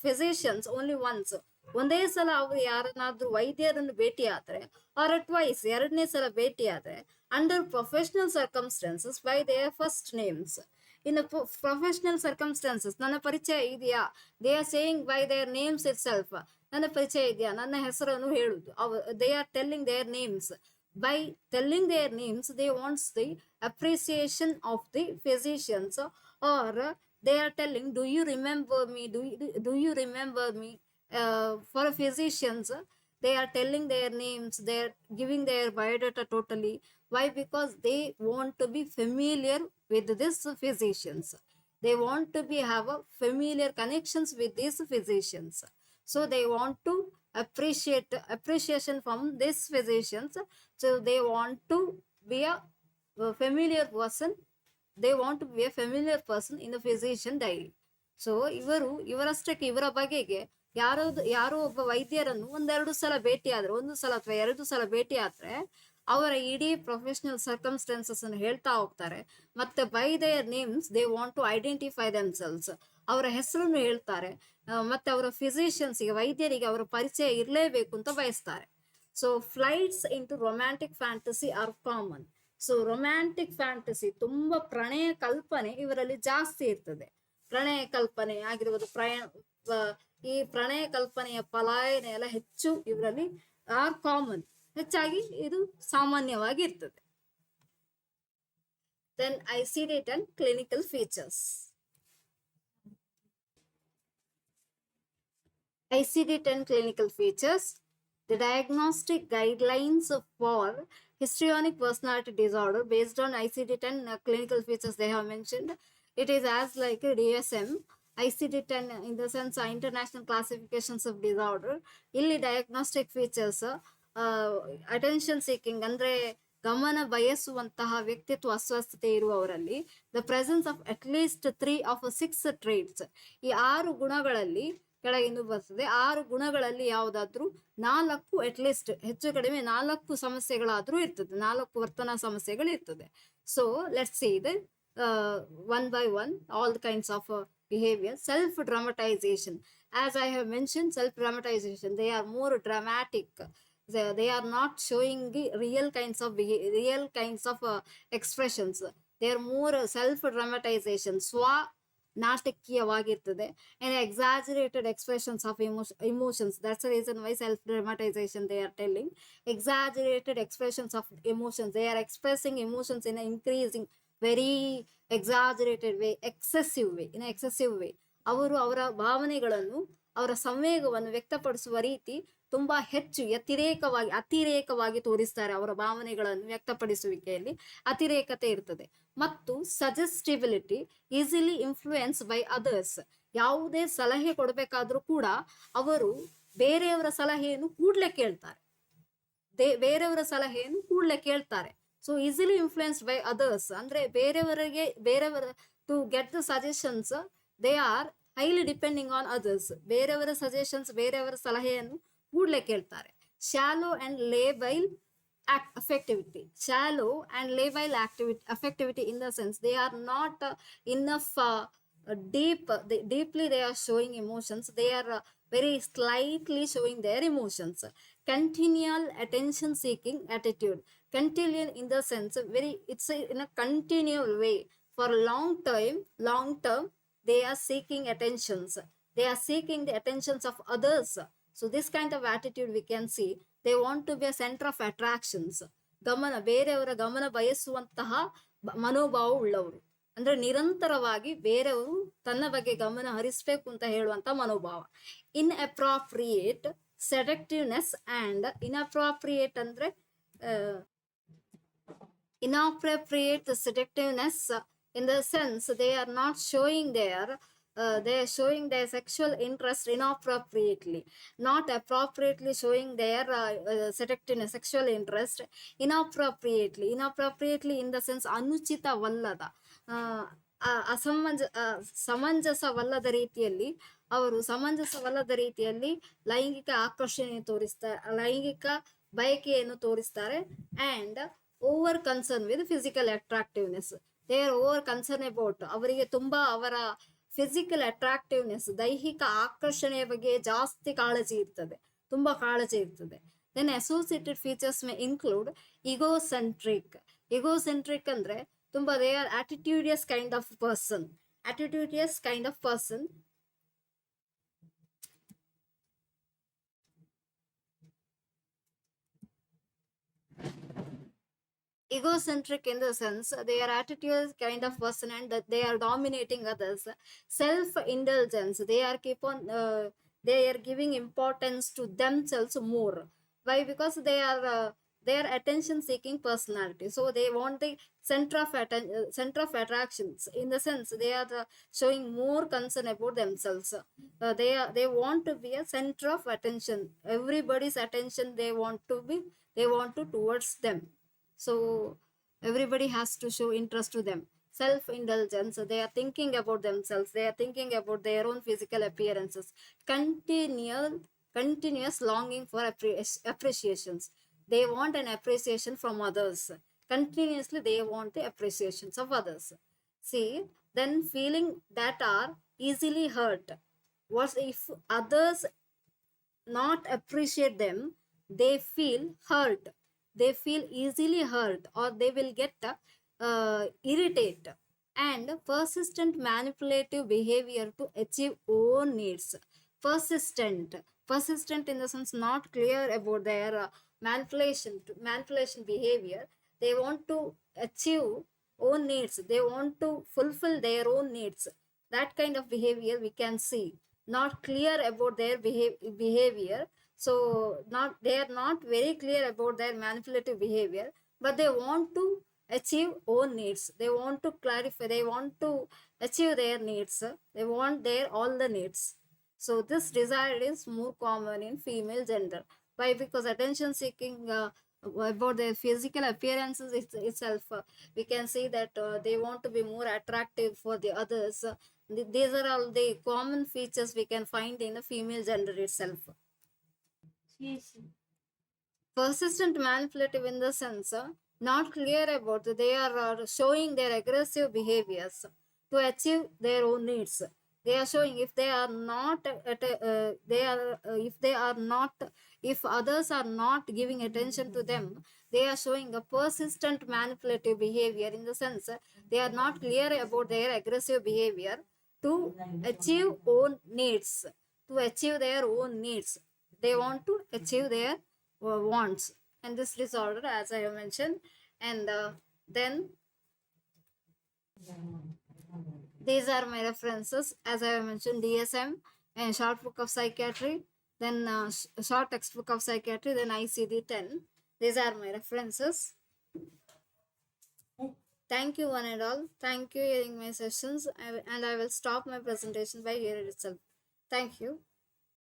physicians only once, ಒಂದೇ ಸಲ ಅವರು ಯಾರನ್ನಾದ್ರೂ ವೈದ್ಯರನ್ನು ಭೇಟಿ ಆದ್ರೆ, ಆರ್ ಟ್ವೈಸ್ ಎರಡನೇ ಸಲ ಭೇಟಿ ಆದ್ರೆ, under professional circumstances by there first names. in a professional circumstances, ನನ್ನ ಪರಿಚಯ ಇದೆಯಾ, they are saying by their names itself. ನನ್ನ ಪರಿಚಯ ಇದೆಯಾ, ನನ್ನ ಹೆಸರನ್ನು ಹೇಳುದು. they are telling their names. By telling their names, they want the appreciation of the physicians, or they are telling, do you remember me, do you remember me. For physicians, they are telling their names, they are giving their biodata totally. Why? Because they want to be familiar with these physicians. They want to have a familiar connections with these physicians. So they want to appreciation from these physicians. So they want to be a familiar person. They want to be a familiar person in the physician diary. So ಇವರಷ್ಟಕ್ಕೆ ಇವರ ಬಗೆಗೆ ಯಾರೋ ಒಬ್ಬ ವೈದ್ಯರನ್ನು ಒಂದೆರಡು ಸಲ ಭೇಟಿ ಆದ್ರೆ, ಒಂದು ಸಲ ಅಥವಾ ಎರಡು ಸಲ ಭೇಟಿ ಆದ್ರೆ ಅವರ ಇಡೀ ಪ್ರೊಫೆಷನಲ್ ಸರ್ಕಮ್ಸ್ಟಾನ್ಸಸ್ ಅನ್ನು ಹೇಳ್ತಾ ಹೋಗ್ತಾರೆ. ಮತ್ತೆ by their names they want to identify themselves. ಅವರ ಹೆಸರನ್ನು ಹೇಳ್ತಾರೆ. ಮತ್ತೆ ಅವರ ಫಿಸಿಷಿಯನ್ಸ್ಗೆ, ವೈದ್ಯರಿಗೆ ಅವರ ಪರಿಚಯ ಇರಲೇಬೇಕು ಅಂತ ಬಯಸ್ತಾರೆ. So flights into romantic fantasy are common. So romantic fantasy, ತುಂಬಾ ಪ್ರಣಯ ಕಲ್ಪನೆ ಇವರಲ್ಲಿ ಜಾಸ್ತಿ ಇರ್ತದೆ. ಪ್ರಣಯ ಕಲ್ಪನೆ ಆಗಿರ್ಬೋದು, ಈ ಪ್ರಣಯ ಕಲ್ಪನೆಯ ಪಲಾಯನ ಎಲ್ಲ ಹೆಚ್ಚು ಇವರಲ್ಲಿ ಆರ್ ಕಾಮನ್, ಹೆಚ್ಚಾಗಿ ಇದು ಸಾಮಾನ್ಯವಾಗಿ ಇರ್ತದೆ. Then ICD-10 clinical features. ICD-10 clinical features. The diagnostic guidelines for histrionic personality disorder based on ICD-10 clinical features they have mentioned. It is as like a DSM. ICD-10 in the sense international classifications of disorder. Illi diagnostic features, attention seeking andre ಗಮನ ಬಯಸುವಂತಹ ವ್ಯಕ್ತಿತ್ವ ಅಸ್ವಸ್ಥತೆ ಇರುವವರಲ್ಲಿ the presence of at least 3 of 6 traits, ಈ 6 ಗುಣಗಳಲ್ಲಿ ಕೆಳಗಿಂದು ಬರ್ತದೆ. 6 ಗುಣಗಳಲ್ಲಿ ಯಾವುದಾದ್ರೂ 4 at least, ಹೆಚ್ಚು ಕಡಿಮೆ 4 ಸಮಸ್ಯೆಗಳಾದ್ರೂ ಇರ್ತದೆ, 4 ವರ್ತನಾ ಸಮಸ್ಯೆಗಳು ಇರ್ತದೆ. So let's see the one by one all the kinds of behavior. Self dramatization, as I have mentioned, self dramatization, they are more dramatic. They are not showing the real kinds of expressions. They are more self dramatization, ಸ್ವ ನಾಟಕೀಯವಾಗಿರ್ತದೆ. and exaggerated expressions of emotions. That's the reason why self dramatization they are telling. Exaggerated expressions of emotions, they are expressing emotions in an increasing, very exaggerated way, excessive way, in an excessive way. ಅವರು ಅವರ ಭಾವನೆಗಳನ್ನು, ಅವರ ಸಂವೇಗವನ್ನು ವ್ಯಕ್ತಪಡಿಸುವ ರೀತಿ ತುಂಬಾ ಹೆಚ್ಚು ಅತಿರೇಕವಾಗಿ ತೋರಿಸ್ತಾರೆ. ಅವರ ಭಾವನೆಗಳನ್ನು ವ್ಯಕ್ತಪಡಿಸುವಿಕೆಯಲ್ಲಿ ಅತಿರೇಕತೆ ಇರ್ತದೆ. ಮತ್ತು suggestibility, easily influence by others. ಯಾವುದೇ ಸಲಹೆ ಕೊಡಬೇಕಾದ್ರೂ ಕೂಡ ಅವರು ಬೇರೆಯವರ ಸಲಹೆಯನ್ನು ಕೂಡ್ಲೆ ಕೇಳ್ತಾರೆ. So easily influenced by others ಅಂದ್ರೆ ಬೇರೆಯವರ to get the suggestions, they are highly depending on others. ಬೇರೆಯವರ ಸಜೆಷನ್ಸ್, ಬೇರೆಯವರ ಸಲಹೆಯನ್ನು ಕೂಡ್ಲೆ ಕೇಳ್ತಾರೆ. Shallow and labile affectivity. Shallow and labile affectivity in the sense they are not enough deeply they are showing emotions. They are very slightly showing their emotions. Continual attention seeking attitude. Continual in the sense it's in a continual way. For long term they are seeking attentions. They are seeking the attentions of others. So this kind of attitude we can see. They want to be a center of attractions. ಬೇರೆಯವರ ಗಮನ ಬಯಸುವಂತಹ ಮನೋಭಾವ ಉಳ್ಳವರು, ಅಂದ್ರೆ ನಿರಂತರವಾಗಿ ಬೇರೆಯವರು ತನ್ನ ಬಗ್ಗೆ ಗಮನ ಹರಿಸಬೇಕು ಅಂತ ಹೇಳುವಂತ ಮನೋಭಾವ. ಇನ್ಅಪ್ರಾಪ್ರಿಯೇಟ್ ಸೆಡಕ್ಟಿವ್ನೆಸ್ ಅಂಡ್ inappropriate ಅಂದ್ರೆ inappropriate seductiveness in the sense they are not showing they are showing their sexual interest inappropriately, not appropriately showing their seductiveness, sexual interest inappropriately in the sense ಅನುಚಿತವಲ್ಲದ, ಸಮಂಜಸವಲ್ಲದ ರೀತಿಯಲ್ಲಿ ಲೈಂಗಿಕ ಆಕರ್ಷಣೆ ಲೈಂಗಿಕ ಬಯಕೆಯನ್ನು ತೋರಿಸ್ತಾರೆ. And over concern with physical attractiveness. They are over concern about, ಅವರಿಗೆ ತುಂಬಾ ಅವರ physical attractiveness, ದೈಹಿಕ ಆಕರ್ಷಣೆಯ ಬಗ್ಗೆ ಜಾಸ್ತಿ ತುಂಬಾ ಕಾಳಜಿ ಇರ್ತದೆ. Then associated features may include egocentric. ಅಂದ್ರೆ ತುಂಬಾ they are attitudinous kind of person. Egocentric in the sense they are attitude kind of person and that they are dominating others. Self-indulgence, they are giving importance to themselves more. Why? Because they are attention seeking personality, so they want the center of attractions. In the sense they are showing more concern about themselves. They want to be a center of attention. Everybody's attention they want to towards them. So everybody has to show interest to them. Self-indulgence, they are thinking about themselves, they are thinking about their own physical appearances. Continuous longing for appreciations. They want an appreciation from others. Continuously they want the appreciations of others. See, then feeling that are easily hurt. What if others not appreciate them? They feel hurt, they feel easily hurt, or they will get irritate. And persistent manipulative behavior to achieve own needs. Persistent in the sense not clear about their manipulation behavior. They want to achieve own needs, they want to fulfill their own needs. That kind of behavior we can see. Not clear about their behavior. So not, they are not very clear about their manipulative behavior, but they want to achieve own needs, they want to clarify, they want to achieve their needs, they want their all the needs. So this desire is more common in female gender. Why? Because attention seeking about their physical appearances itself, we can see that they want to be more attractive for the others. These are all the common features we can find in the female gender itself. Yes. Persistent manipulative in the sense, not clear about, they are showing their aggressive behaviors to achieve their own needs. They are showing, if they are not they are if they are not, if others are not giving attention to them, they are showing a persistent manipulative behavior in the sense, they are not clear about their aggressive behavior to achieve own needs, to achieve their own needs. They want to achieve their wants and this disorder, as I have mentioned. And then these are my references, as I have mentioned: DSM and short book of psychiatry, then short textbook of psychiatry, then ICD-10. These are my references. Thank you one and all. Thank you hearing my sessions, and I will stop my presentation by here itself. Thank you.